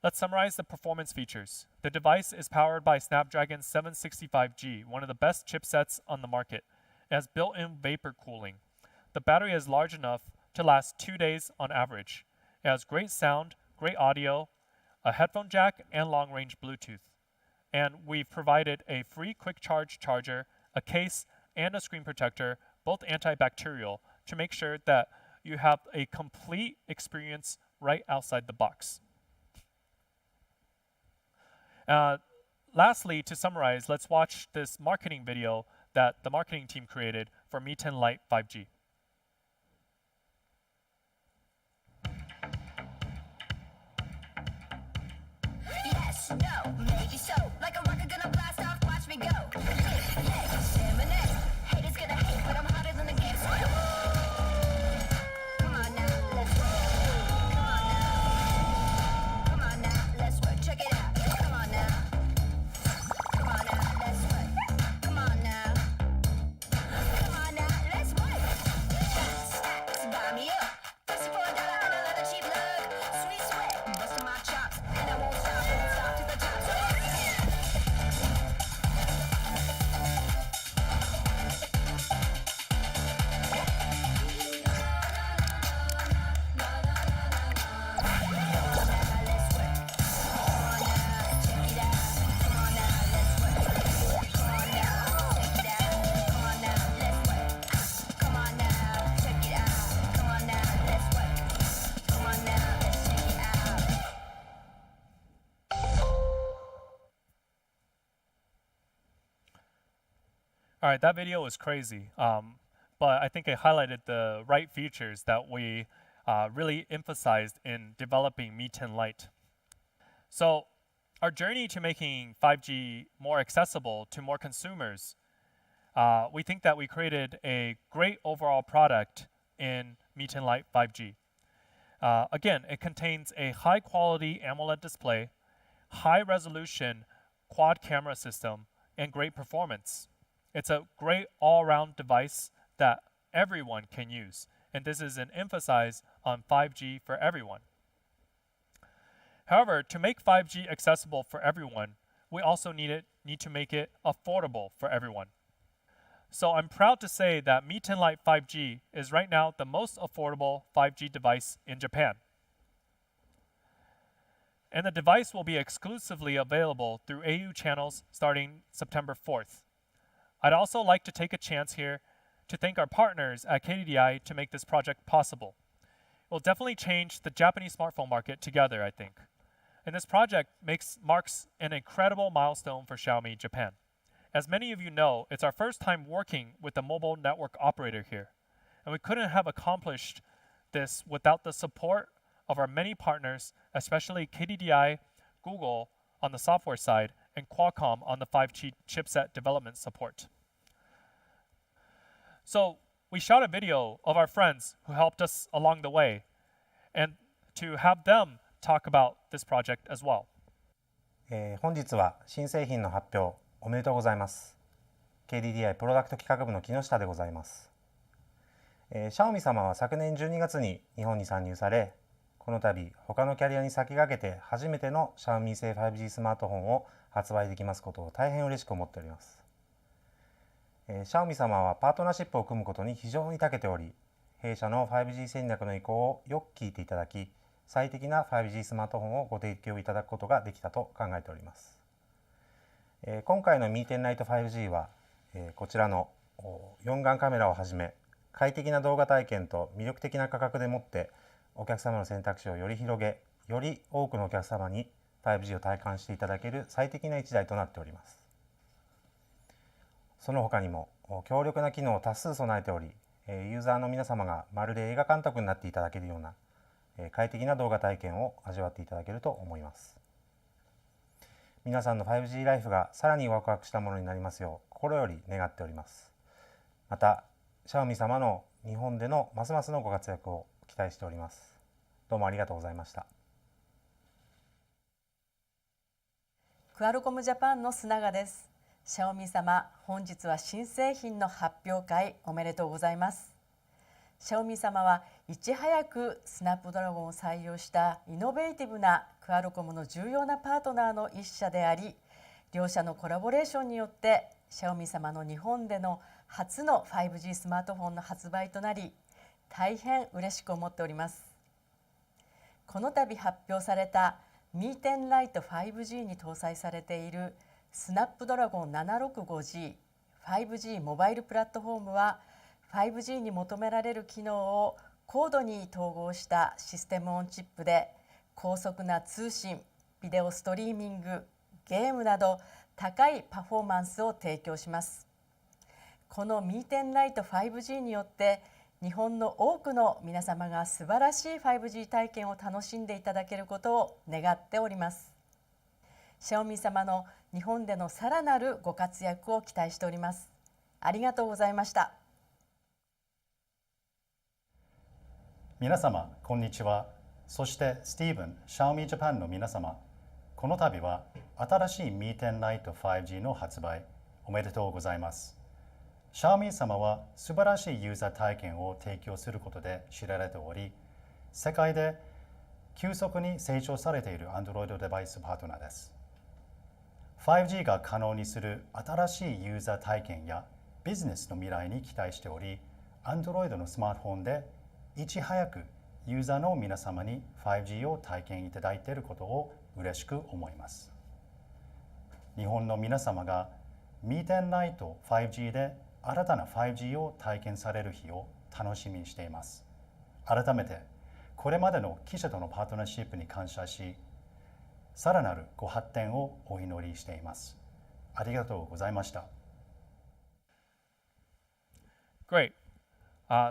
Let's summarize the performance features. The device is powered by Snapdragon 765G, one of the best chipsets on the market. It has built-in vapor cooling. The battery is large enough to last 2 days on average. It has great sound, great audio, a headphone jack, and long-range Bluetooth. And we've provided a free quick charge charger, a case, and a screen protector, both antibacterial, to make sure that you have a complete experience right outside the box. Lastly, to summarize, let's watch this marketing video that the marketing team created for Mi 10 Lite 5G. Yes, no, maybe so. Like a rocket gonna blast off, watch me go. Haters gonna hate, but I'm hotter than the game's All right, that video was crazy, but I think it highlighted the right features that we really emphasized in developing Mi 10 Lite. So, our journey to making 5G more accessible to more consumers, we think that we created a great overall product in Mi 10 Lite 5G. Again, it contains a high-quality AMOLED display, high-resolution quad camera system, and great performance. It's a great all-around device that everyone can use, and this is an emphasis on 5G for everyone. However, to make 5G accessible for everyone, we also need to make it affordable for everyone. So I'm proud to say that Mi 10 Lite 5G is right now the most affordable 5G device in Japan. And the device will be exclusively available through au channels starting September 4th. I'd also like to take a chance here to thank our partners at KDDI to make this project possible. It will definitely change the Japanese smartphone market together, I think. And this project marks an incredible milestone for Xiaomi Japan. As many of you know, it's our first time working with a mobile network operator here. And we couldn't have accomplished this without the support of our many partners, especially KDDI, Google on the software side, and Qualcomm on the 5G chipset development support. So we shot a video of our friends who helped us along the way, and to have them talk about this project as well. 本日は新製品の発表おめでとうございます。KDDI プロダクト企画部の木下でございます。Xiaomi 様は昨年12月に日本に参入され、この度他のキャリアに先駆けて初めての Xiaomi 製 5G スマートフォンを発売できますことを大変嬉しく思っております。Xiaomi 様はパートナーシップを組むことに非常に長けており、弊社の 5G 戦略の意向をよく聞いていただき、最適な 5G スマートフォンをご提供いただくことができたと考えております。今回のMi 10 Lite 5G は、こちらの4眼カメラをはじめ、快適な動画体験と魅力的な価格でもってお客様の選択肢をより広げ、より多くのお客様に 5G を体感していただける最適な1台となっております。その他にも強力な機能を多数備えており、ユーザーの皆様がまるで映画監督になっていただけるような快適な動画体験を味わっていただけると思います。皆さんの 5G ライフがさらにワクワクしたものになりますよう心より願っております。また、Xiaomi 様の日本でのますますのご活躍を期待しております。どうもありがとうございました。クアルコムジャパンの須永です。Xiaomi 様、本日は新製品の発表会おめでとうございます。Xiaomi 様はいち早くスナップドラゴンを採用したイノベーティブなクアルコムの重要なパートナーの一社であり、両社のコラボレーションによってXiaomi 様の日本での初の 5G スマートフォンの発売となり、大変嬉しく思っております。この度発表されたMi 10 Lite 5G に搭載されているスナップドラゴン 765G 5G モバイルプラットフォームは 5G に求められる機能を高度に統合したシステムオンチップで高速な通信、ビデオストリーミング、ゲームなど高いパフォーマンスを提供します。このMi 10 Lite 5G によって日本の多くの皆様が素晴らしい 5G 体験を楽しんでいただけることを願っております。Xiaomi 様の日本でのさらなるご活躍を期待しております。ありがとうございました。皆様、こんにちは。そしてスティーブン、Xiaomi Japan の皆様、この度は新しいMi 10 Lite 5G の発売おめでとうございます。Xiaomi 様は素晴らしいユーザー体験を提供することで知られており、世界で急速に成長されている Android デバイスパートナーです。5G が可能にする新しいユーザー体験やビジネスの未来に期待しており、Android のスマートフォンでいち早くユーザーの皆様に 5G を体験いただいていることを嬉しく思います。日本の皆様がMi 10 Lite 5G で新たな 5G を体験される日を楽しみにしています。改めてこれまでの記者とのパートナーシップに感謝し、さらなるご発展をお祈りしています。ありがとうございました。Great.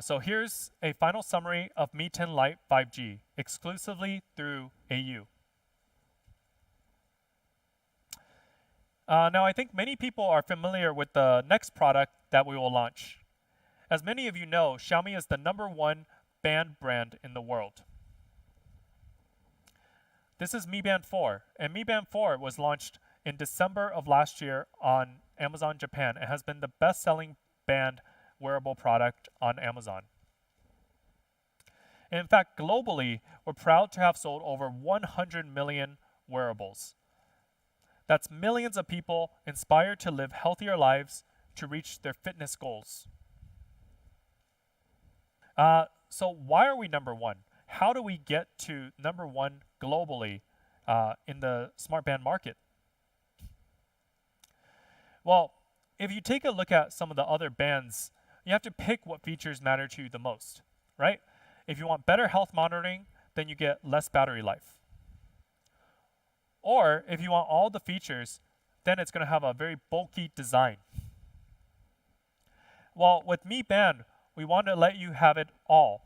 So here's a final summary of Mi 10 Lite 5G, exclusively through AU. Now, I think many people are familiar with the next product that we will launch. As many of you know, Xiaomi is the #1 band brand in the world. This is Mi Band 4, and Mi Band 4 was launched in December of last year on Amazon Japan and has been the best-selling band wearable product on Amazon. And in fact, globally, we're proud to have sold over 100 million wearables. That's millions of people inspired to live healthier lives to reach their fitness goals. So why are we #1? How do we get to #1 globally in the smart band market? Well, if you take a look at some of the other bands, you have to pick what features matter to you the most, right? If you want better health monitoring, then you get less battery life. Or if you want all the features, then it's going to have a very bulky design. Well, with Mi Band, we want to let you have it all.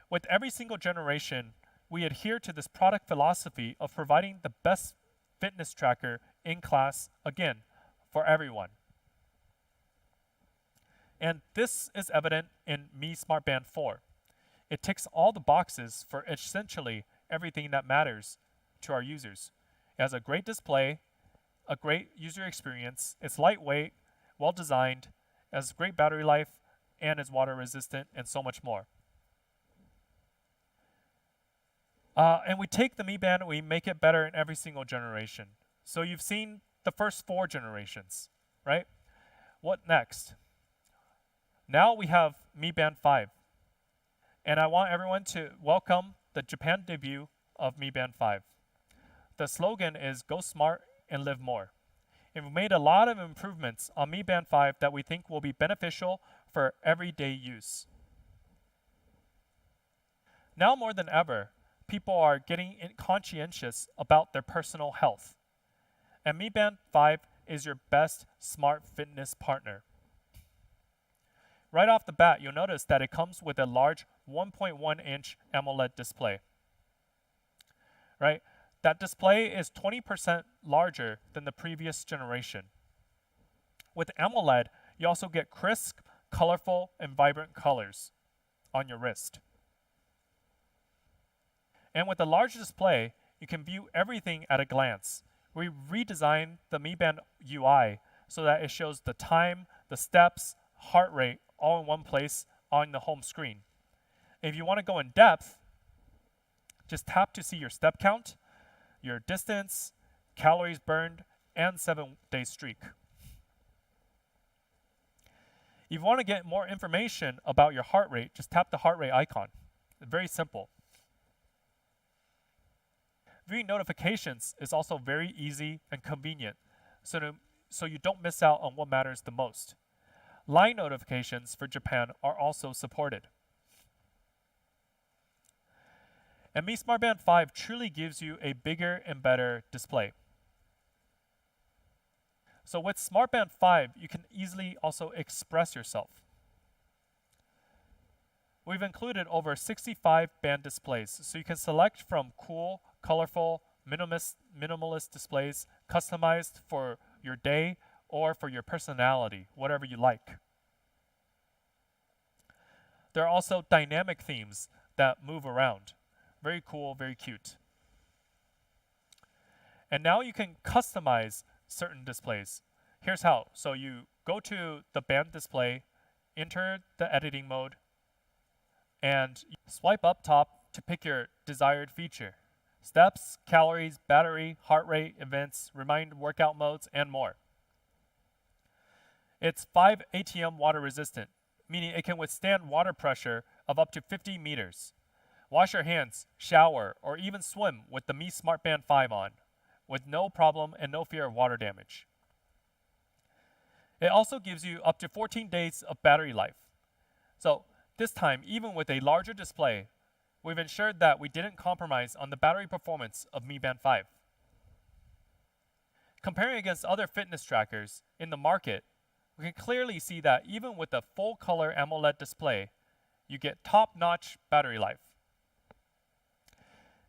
With every single generation, we adhere to this product philosophy of providing the best fitness tracker in class, again, for everyone. And this is evident in Mi Smart Band 4. It ticks all the boxes for essentially everything that matters to our users. It has a great display, a great user experience, it's lightweight, well designed, has great battery life, and is water resistant, and so much more. And we take the Mi Band and we make it better in every single generation. So you've seen the first 4 generations, right? What next? Now we have Mi Band 5. And I want everyone to welcome the Japan debut of Mi Band 5. The slogan is "Go Smart and Live More." And we've made a lot of improvements on Mi Band 5 that we think will be beneficial for everyday use. Now more than ever, people are getting conscientious about their personal health. And Mi Band 5 is your best smart fitness partner. Right off the bat, you'll notice that it comes with a large 1.1-inch AMOLED display. Right? That display is 20% larger than the previous generation. With AMOLED, you also get crisp, colorful, and vibrant colors on your wrist. And with the large display, you can view everything at a glance. We redesigned the Mi Band UI so that it shows the time, the steps, heart rate, all in one place on the home screen. If you want to go in depth, just tap to see your step count, your distance, calories burned, and 7-day streak. If you want to get more information about your heart rate, just tap the heart rate icon. Very simple. Viewing notifications is also very easy and convenient, so you don't miss out on what matters the most. Line notifications for Japan are also supported. And Mi Smart Band 5 truly gives you a bigger and better display. So with Smart Band 5, you can easily also express yourself. We've included over 65 band displays, so you can select from cool, colorful, minimalist displays customized for your day or for your personality, whatever you like. There are also dynamic themes that move around. Very cool, very cute. And now you can customize certain displays. Here's how. So you go to the band display, enter the editing mode, and swipe up top to pick your desired feature. Steps, calories, battery, heart rate, events, remind workout modes, and more. It's 5 ATM water resistant, meaning it can withstand water pressure of up to 50 meters. Wash your hands, shower, or even swim with the Mi Smart Band 5 on, with no problem and no fear of water damage. It also gives you up to 14 days of battery life. So this time, even with a larger display, we've ensured that we didn't compromise on the battery performance of Mi Band 5. Comparing against other fitness trackers in the market, we can clearly see that even with a full color AMOLED display, you get top-notch battery life.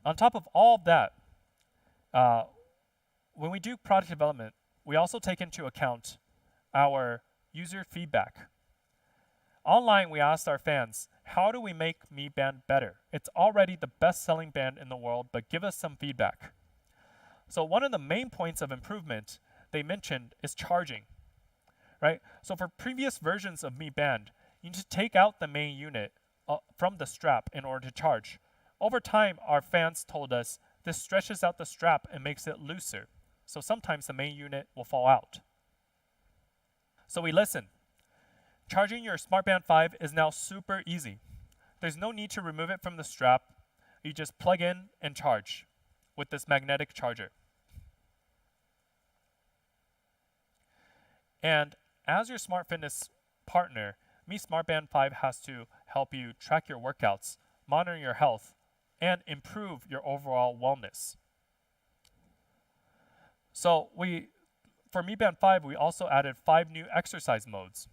On top of all of that, when we do product development, we also take into account our user feedback. Online, we asked our fans, how do we make Mi Band better? It's already the best-selling band in the world, but give us some feedback. So one of the main points of improvement they mentioned is charging, right? So for previous versions of Mi Band, you need to take out the main unit from the strap in order to charge. Over time, our fans told us this stretches out the strap and makes it looser. So sometimes the main unit will fall out. So we listened. Charging your SmartBand 5 is now super easy. There's no need to remove it from the strap. You just plug in and charge with this magnetic charger. And as your smart fitness partner, Mi SmartBand 5 has to help you track your workouts, monitor your health, and improve your overall wellness. So for Mi Band 5, we also added 5 new exercise modes.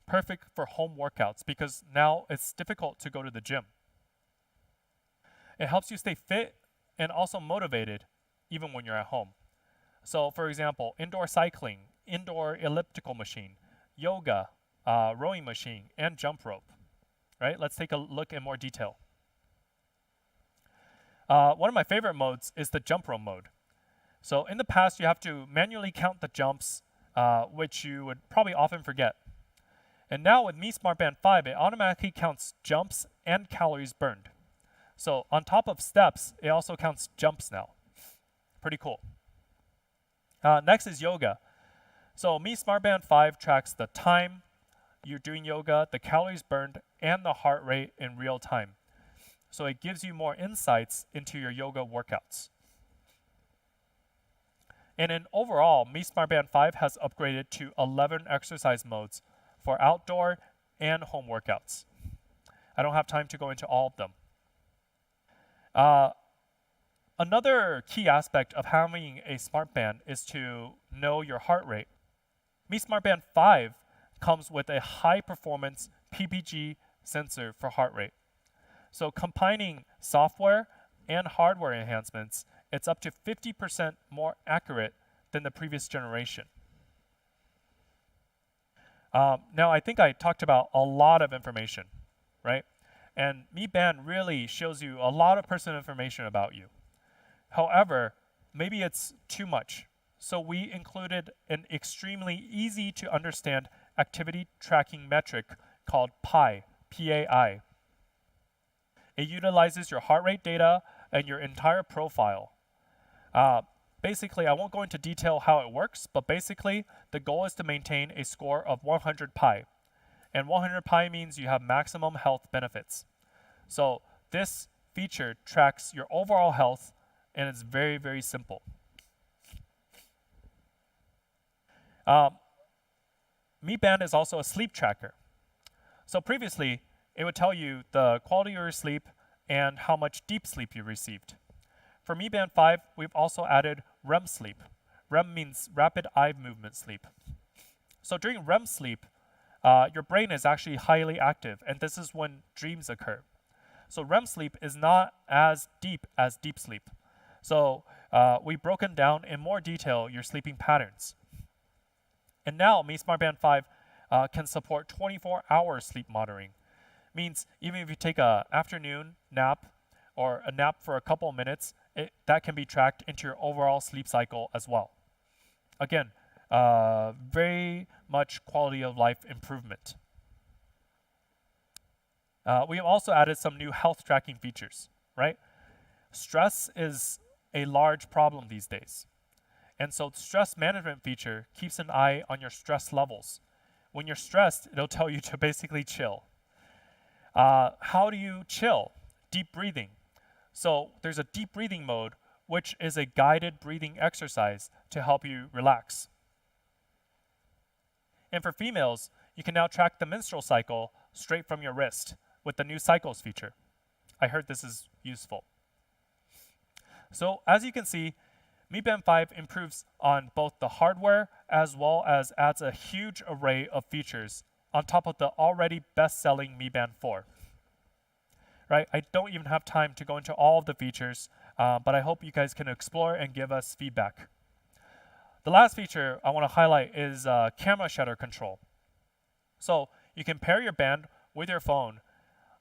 Perfect for home workouts because now it's difficult to go to the gym. It helps you stay fit and also motivated even when you're at home. So for example, indoor cycling, indoor elliptical machine, yoga, rowing machine, and jump rope. Right? Let's take a look in more detail. One of my favorite modes is the jump rope mode. So in the past, you have to manually count the jumps, which you would probably often forget. And now with Mi SmartBand 5, it automatically counts jumps and calories burned. So on top of steps, it also counts jumps now. Pretty cool. Next is yoga. So Mi SmartBand 5 tracks the time you're doing yoga, the calories burned, and the heart rate in real time. So it gives you more insights into your yoga workouts. And in overall, Mi SmartBand 5 has upgraded to 11 exercise modes for outdoor and home workouts. I don't have time to go into all of them. Another key aspect of having a smartband is to know your heart rate. Mi SmartBand 5 comes with a high-performance PPG sensor for heart rate. So combining software and hardware enhancements, it's up to 50% more accurate than the previous generation. Now, I think I talked about a lot of information, right? And Mi Band really shows you a lot of personal information about you. However, maybe it's too much. So we included an extremely easy to understand activity tracking metric called PAI, P-A-I. It utilizes your heart rate data and your entire profile. Basically, I won't go into detail how it works, but basically, the goal is to maintain a score of 100 PAI. And 100 PAI means you have maximum health benefits. So this feature tracks your overall health, and it's very, very simple. Mi Band is also a sleep tracker. So previously, it would tell you the quality of your sleep and how much deep sleep you received. For Mi Band 5, we've also added REM sleep. REM means rapid eye movement sleep. So during REM sleep, your brain is actually highly active, and this is when dreams occur. So REM sleep is not as deep as deep sleep. So we've broken down in more detail your sleeping patterns. And now Mi SmartBand 5 can support 24-hour sleep monitoring. Means even if you take an afternoon nap or a nap for a couple of minutes, that can be tracked into your overall sleep cycle as well. Again, very much quality of life improvement. We have also added some new health tracking features, right? Stress is a large problem these days. And so the stress management feature keeps an eye on your stress levels. When you're stressed, it'll tell you to basically chill. How do you chill? Deep breathing. So there's a deep breathing mode, which is a guided breathing exercise to help you relax. And for females, you can now track the menstrual cycle straight from your wrist with the new cycles feature. I heard this is useful. So as you can see, Mi Band 5 improves on both the hardware as well as adds a huge array of features on top of the already best-selling Mi Band 4. Right? I don't even have time to go into all of the features, but I hope you guys can explore and give us feedback. The last feature I want to highlight is camera shutter control. So you can pair your band with your phone,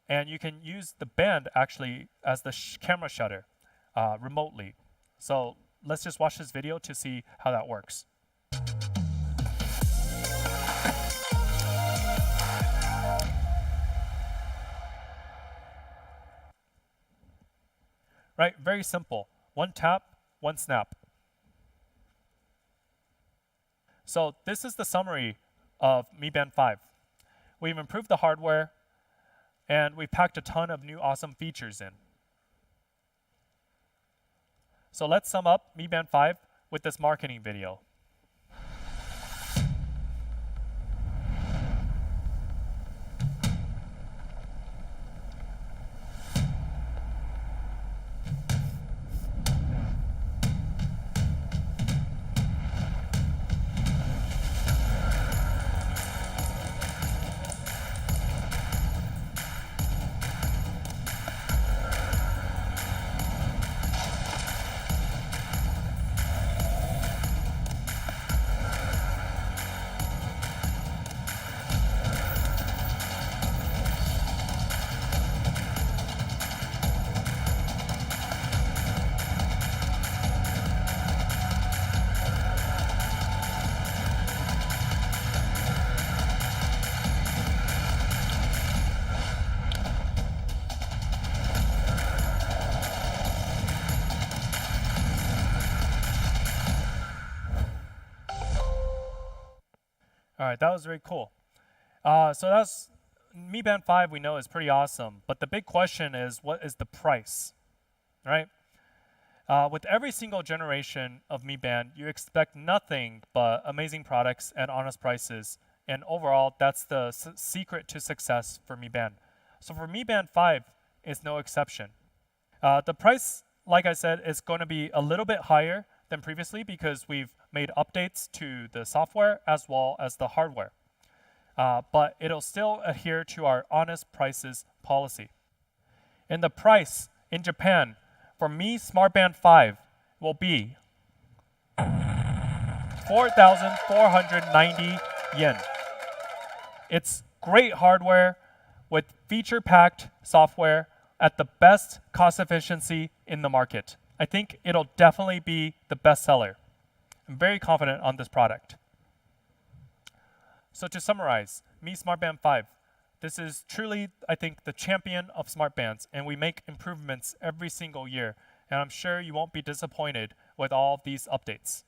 and you can use the band actually as the camera shutter remotely. So let's just watch this video to see how that works. Right, very simple. One tap, one snap. So this is the summary of Mi Band 5. We've improved the hardware, and we packed a ton of new awesome features in. So let's sum up Mi Band 5 with this marketing video. All right, that was very cool. So that's Mi Band 5 we know is pretty awesome, but the big question is, what is the price, right? With every single generation of Mi Band, you expect nothing but amazing products at honest prices, and overall, that's the secret to success for Mi Band. So for Mi Band 5, it's no exception. The price, like I said, is going to be a little bit higher than previously because we've made updates to the software as well as the hardware. But it'll still adhere to our honest prices policy. And the price in Japan for Mi Smart Band 5 will be 4,490 yen. It's great hardware with feature-packed software at the best cost efficiency in the market. I think it'll definitely be the best seller. I'm very confident on this product. So to summarize, Mi Smart Band 5. This is truly, I think, the champion of smart bands, and we make improvements every single year. And I'm sure you won't be disappointed with all of these updates.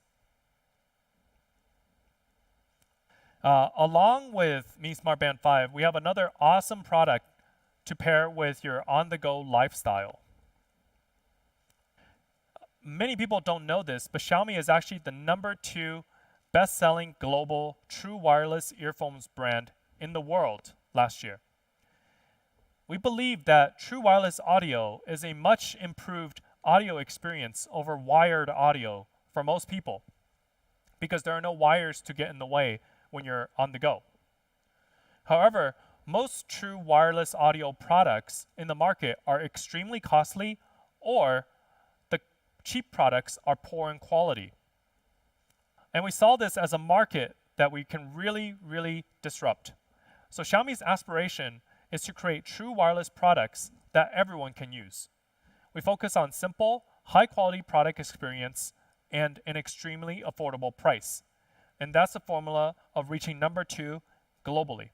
Along with Mi Smart Band 5, we have another awesome product to pair with your on-the-go lifestyle. Many people don't know this, but Xiaomi is actually the #2 best-selling global true wireless earphones brand in the world last year. We believe that true wireless audio is a much improved audio experience over wired audio for most people because there are no wires to get in the way when you're on the go. However, most true wireless audio products in the market are extremely costly, or the cheap products are poor in quality. And we saw this as a market that we can really disrupt. So Xiaomi's aspiration is to create true wireless products that everyone can use. We focus on simple, high-quality product experience and an extremely affordable price. And that's the formula of reaching #2 globally.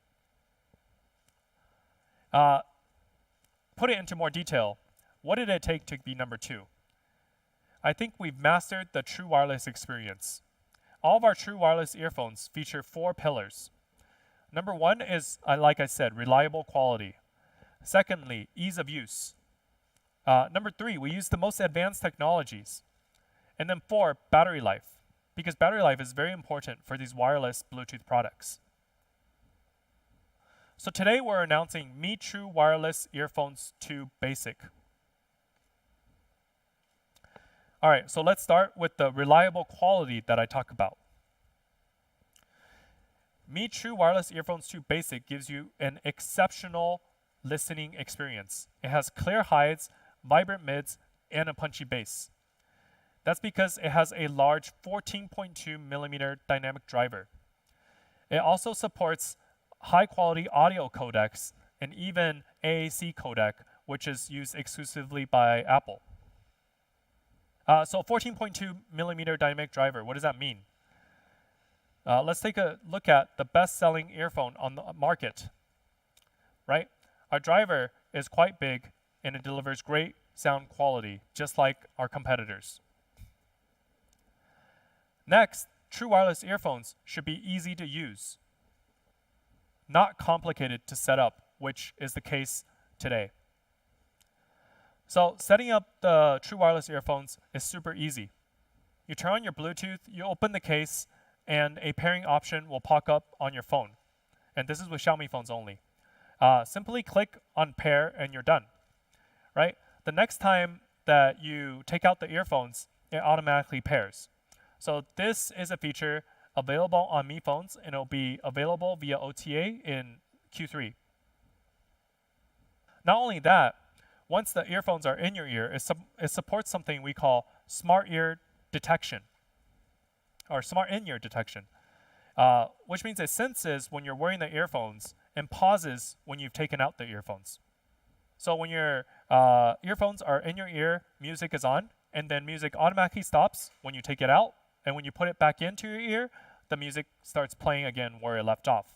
Put it into more detail. What did it take to be #2? I think we've mastered the true wireless experience. All of our true wireless earphones feature 4 pillars. Number 1 is, like I said, reliable quality. Secondly, ease of use. Number 3, we use the most advanced technologies. And then 4, battery life, because battery life is very important for these wireless Bluetooth products. So today we're announcing Mi True Wireless Earphones 2 Basic. All right, so let's start with the reliable quality that I talk about. Mi True Wireless Earphones 2 Basic gives you an exceptional listening experience. It has clear highs, vibrant mids, and a punchy bass. That's because it has a large 14.2 millimeter dynamic driver. It also supports high quality audio codecs and even AAC codec, which is used exclusively by Apple. So 14.2 millimeter dynamic driver, what does that mean? Let's take a look at the best-selling earphone on the market, right? Our driver is quite big and it delivers great sound quality, just like our competitors. Next, true wireless earphones should be easy to use, not complicated to set up, which is the case today. So setting up the true wireless earphones is super easy. You turn on your Bluetooth, you open the case, and a pairing option will pop up on your phone. And this is with Xiaomi phones only. Simply click on pair and you're done, right? The next time that you take out the earphones, it automatically pairs. So this is a feature available on Mi phones, and it'll be available via OTA in Q3. Not only that, once the earphones are in your ear, it supports something we call smart ear detection, or smart in-ear detection, which means it senses when you're wearing the earphones and pauses when you've taken out the earphones. So when your earphones are in your ear, music is on, and then music automatically stops when you take it out, and when you put it back into your ear, the music starts playing again where it left off,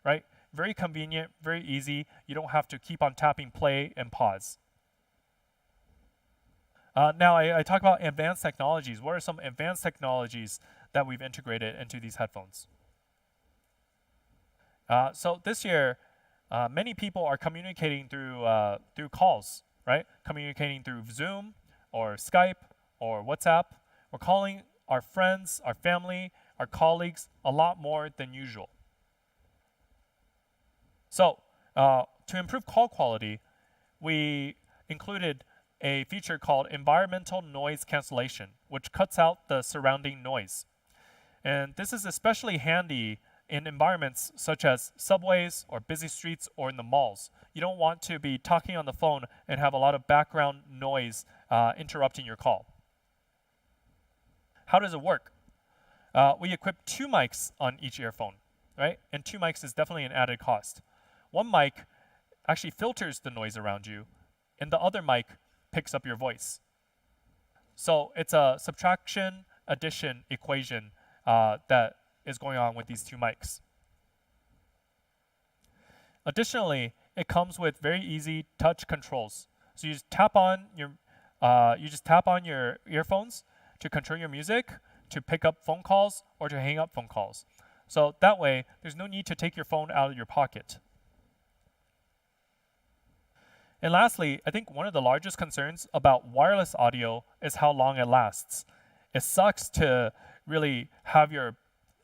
right? Very convenient, very easy. You don't have to keep on tapping play and pause. Now, I talk about advanced technologies. What are some advanced technologies that we've integrated into these headphones? So this year, many people are communicating through calls, right? Communicating through Zoom or Skype or WhatsApp. We're calling our friends, our family, our colleagues a lot more than usual. So to improve call quality, we included a feature called environmental noise cancellation, which cuts out the surrounding noise. And this is especially handy in environments such as subways or busy streets or in the malls. You don't want to be talking on the phone and have a lot of background noise interrupting your call. How does it work? We equip 2 mics on each earphone, right? And 2 mics is definitely an added cost. One mic actually filters the noise around you, and the other mic picks up your voice. So it's a subtraction addition equation that is going on with these 2 mics. Additionally, it comes with very easy touch controls. So you just tap on your earphones to control your music, to pick up phone calls, or to hang up phone calls. So that way, there's no need to take your phone out of your pocket. And lastly, I think one of the largest concerns about wireless audio is how long it lasts. It sucks to really have your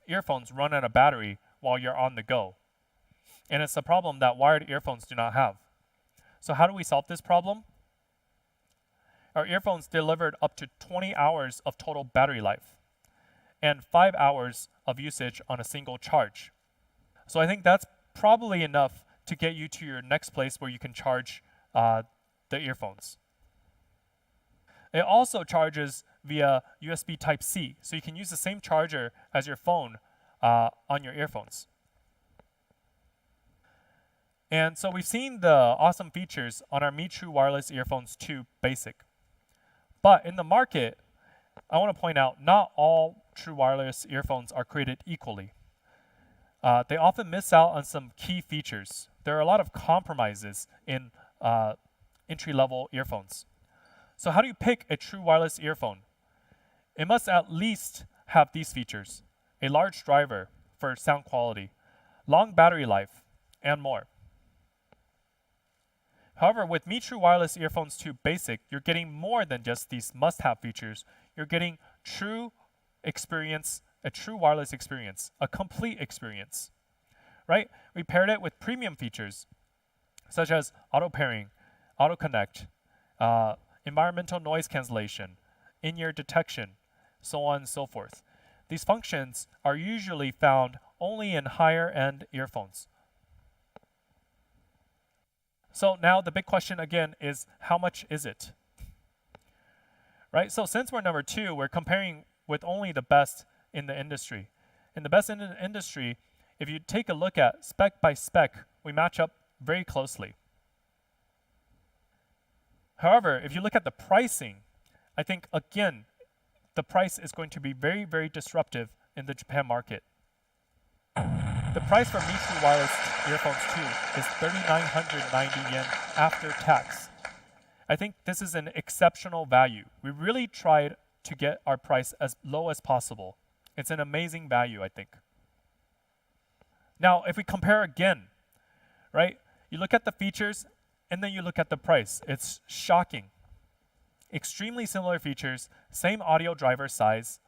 earphones run out of battery while you're on the go. And it's a problem that wired earphones do not have. So how do we solve this problem? Our earphones delivered up to 20 hours of total battery life and 5 hours of usage on a single charge. So I think that's probably enough to get you to your next place where you can charge the earphones. It also charges via USB Type-C, so you can use the same charger as your phone on your earphones. And so we've seen the awesome features on our Mi True Wireless Earphones 2 Basic. But in the market, I want to point out not all true wireless earphones are created equally. They often miss out on some key features. There are a lot of compromises in entry-level earphones. So how do you pick a true wireless earphone? It must at least have these features: a large driver for sound quality, long battery life, and more. However, with Mi True Wireless Earphones 2 Basic, you're getting more than just these must-have features. You're getting true experience, a true wireless experience, a complete experience, right? We paired it with premium features such as auto pairing, auto connect, environmental noise cancellation, in-ear detection, so on and so forth. These functions are usually found only in higher-end earphones. So now the big question again is, how much is it? Right? So since we're number 2, we're comparing with only the best in the industry. In the best in the industry, if you take a look at spec by spec, we match up very closely. However, if you look at the pricing, I think again, the price is going to be very, very disruptive in the Japan market. The price for Mi True Wireless Earphones 2 is 3,990 yen after tax. I think this is an exceptional value. We really tried to get our price as low as possible. It's an amazing value, I think. Now, if we compare again, right? You look at the features and then you look at the price. It's shocking. Extremely similar features, same audio driver size,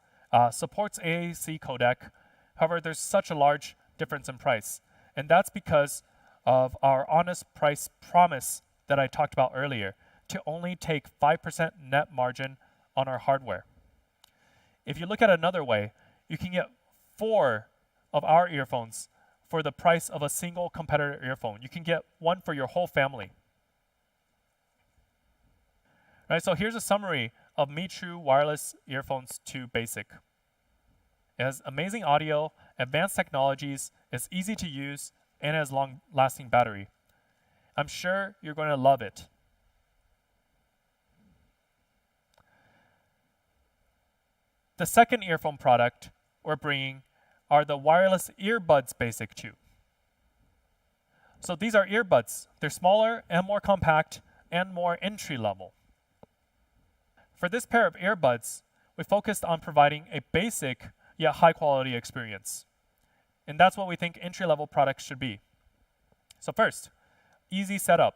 supports AAC codec. However, there's such a large difference in price. And that's because of our honest price promise that I talked about earlier, to only take 5% net margin on our hardware. If you look at another way, you can get 4 of our earphones for the price of a single competitor earphone. You can get one for your whole family. Right, so here's a summary of Mi True Wireless Earphones 2 Basic. It has amazing audio, advanced technologies, it's easy to use, and has long-lasting battery. I'm sure you're going to love it. The second earphone product we're bringing are the wireless earbuds Basic 2. So these are earbuds. They're smaller and more compact and more entry level. For this pair of earbuds, we focused on providing a basic yet high quality experience. And that's what we think entry-level products should be. So first, easy setup.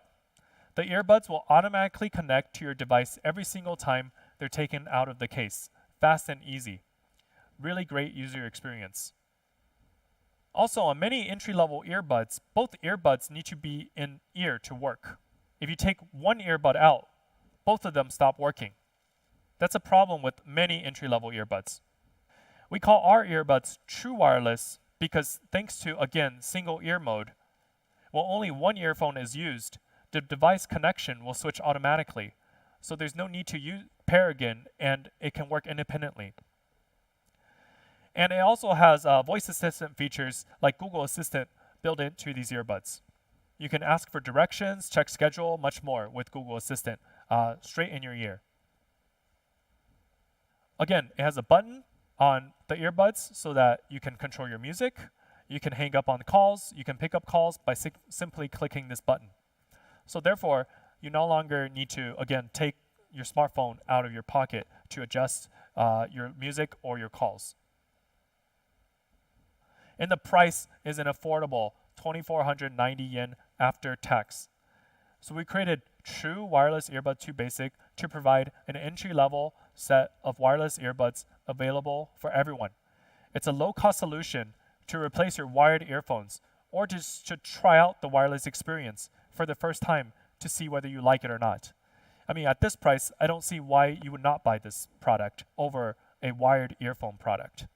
The earbuds will automatically connect to your device every single time they're taken out of the case. Fast and easy. Really great user experience. Also, on many entry-level earbuds, both earbuds need to be in ear to work. If you take one earbud out, both of them stop working. That's a problem with many entry-level earbuds. We call our earbuds true wireless because thanks to, again, single ear mode, while only one earphone is used, the device connection will switch automatically. So there's no need to pair again, and it can work independently. And it also has voice assistant features like Google Assistant built into these earbuds. You can ask for directions, check schedule, much more with Google Assistant straight in your ear. Again, it has a button on the earbuds so that you can control your music. You can hang up on calls. You can pick up calls by simply clicking this button. So therefore, you no longer need to, again, take your smartphone out of your pocket to adjust your music or your calls. And the price is an affordable 2,490 yen after tax. So we created True Wireless Earbud 2 Basic to provide an entry-level set of wireless earbuds available for everyone. It's a low-cost solution to replace your wired earphones or just to try out the wireless experience for the first time to see whether you like it or not. I mean, at this price, I don't see why you would not buy this product over a wired earphone product.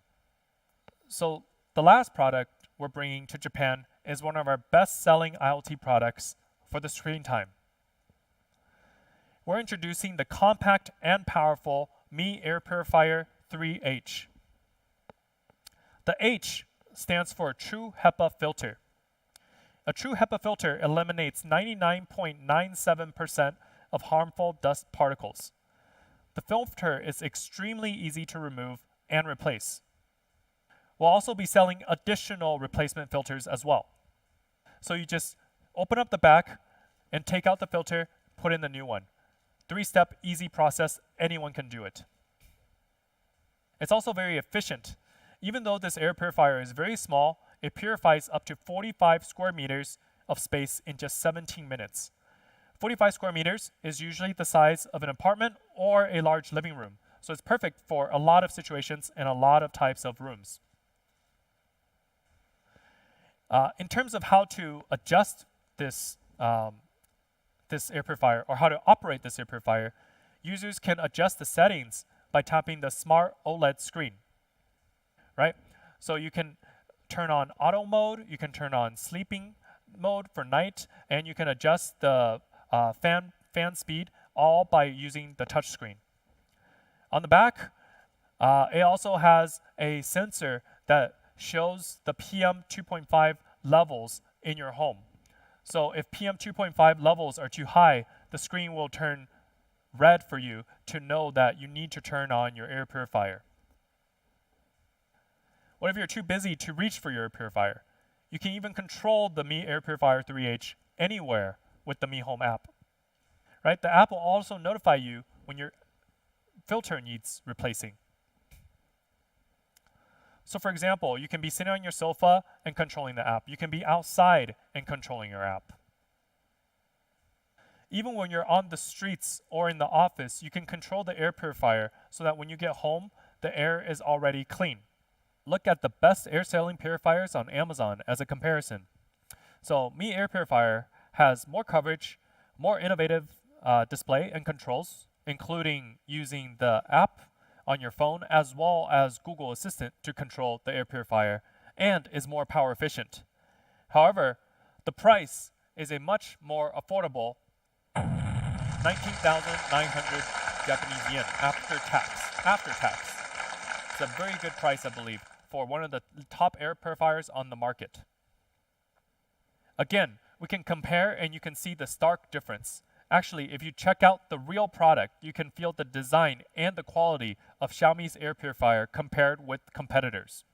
So the last product we're bringing to Japan is one of our best-selling IoT products for the screen time. We're introducing the compact and powerful Mi Air Purifier 3H. The H stands for True HEPA filter. A true HEPA filter eliminates 99.97% of harmful dust particles. The filter is extremely easy to remove and replace. We'll also be selling additional replacement filters as well. So you just open up the back and take out the filter, put in the new one. 3-step easy process, anyone can do it. It's also very efficient. Even though this air purifier is very small, it purifies up to 45 square meters of space in just 17 minutes. 45 square meters is usually the size of an apartment or a large living room. So it's perfect for a lot of situations and a lot of types of rooms. In terms of how to adjust this air purifier or how to operate this air purifier, users can adjust the settings by tapping the smart OLED screen, right? So you can turn on auto mode, you can turn on sleeping mode for night, and you can adjust the fan speed all by using the touch screen. On the back, it also has a sensor that shows the PM 2.5 levels in your home. So if PM 2.5 levels are too high, the screen will turn red for you to know that you need to turn on your air purifier. What if you're too busy to reach for your air purifier? You can even control the Mi Air Purifier 3H anywhere with the Mi Home app. Right? The app will also notify you when your filter needs replacing. So for example, you can be sitting on your sofa and controlling the app. You can be outside and controlling your app. Even when you're on the streets or in the office, you can control the air purifier so that when you get home, the air is already clean. Look at the best air sealing purifiers on Amazon as a comparison. So Mi Air Purifier has more coverage, more innovative display and controls, including using the app on your phone as well as Google Assistant to control the air purifier, and is more power efficient. However, the price is a much more affordable 19,900 Japanese yen after tax. It's a very good price, I believe, for one of the top air purifiers on the market. Again, we can compare and you can see the stark difference. Actually, if you check out the real product, you can feel the design and the quality of Xiaomi's air purifier compared with competitors.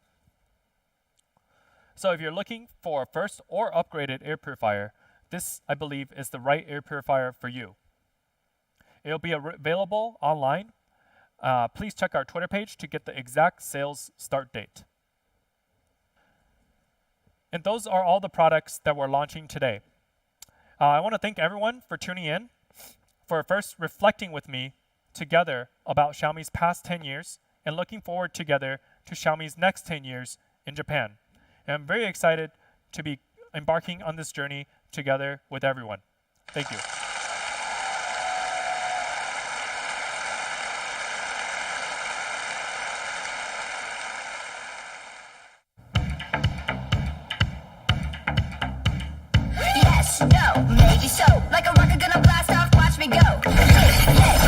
So if you're looking for a first or upgraded air purifier, this, I believe, is the right air purifier for you. It'll be available online. Please check our Twitter page to get the exact sales start date. And those are all the products that we're launching today. I want to thank everyone for tuning in, for first reflecting with me together about Xiaomi's past 10 years and looking forward together to Xiaomi's next 10 years in Japan. And I'm very excited to be embarking on this journey together with everyone. Thank you. Yes, no, maybe so. Like a rocket gonna blast off, watch me go. Hey, hey.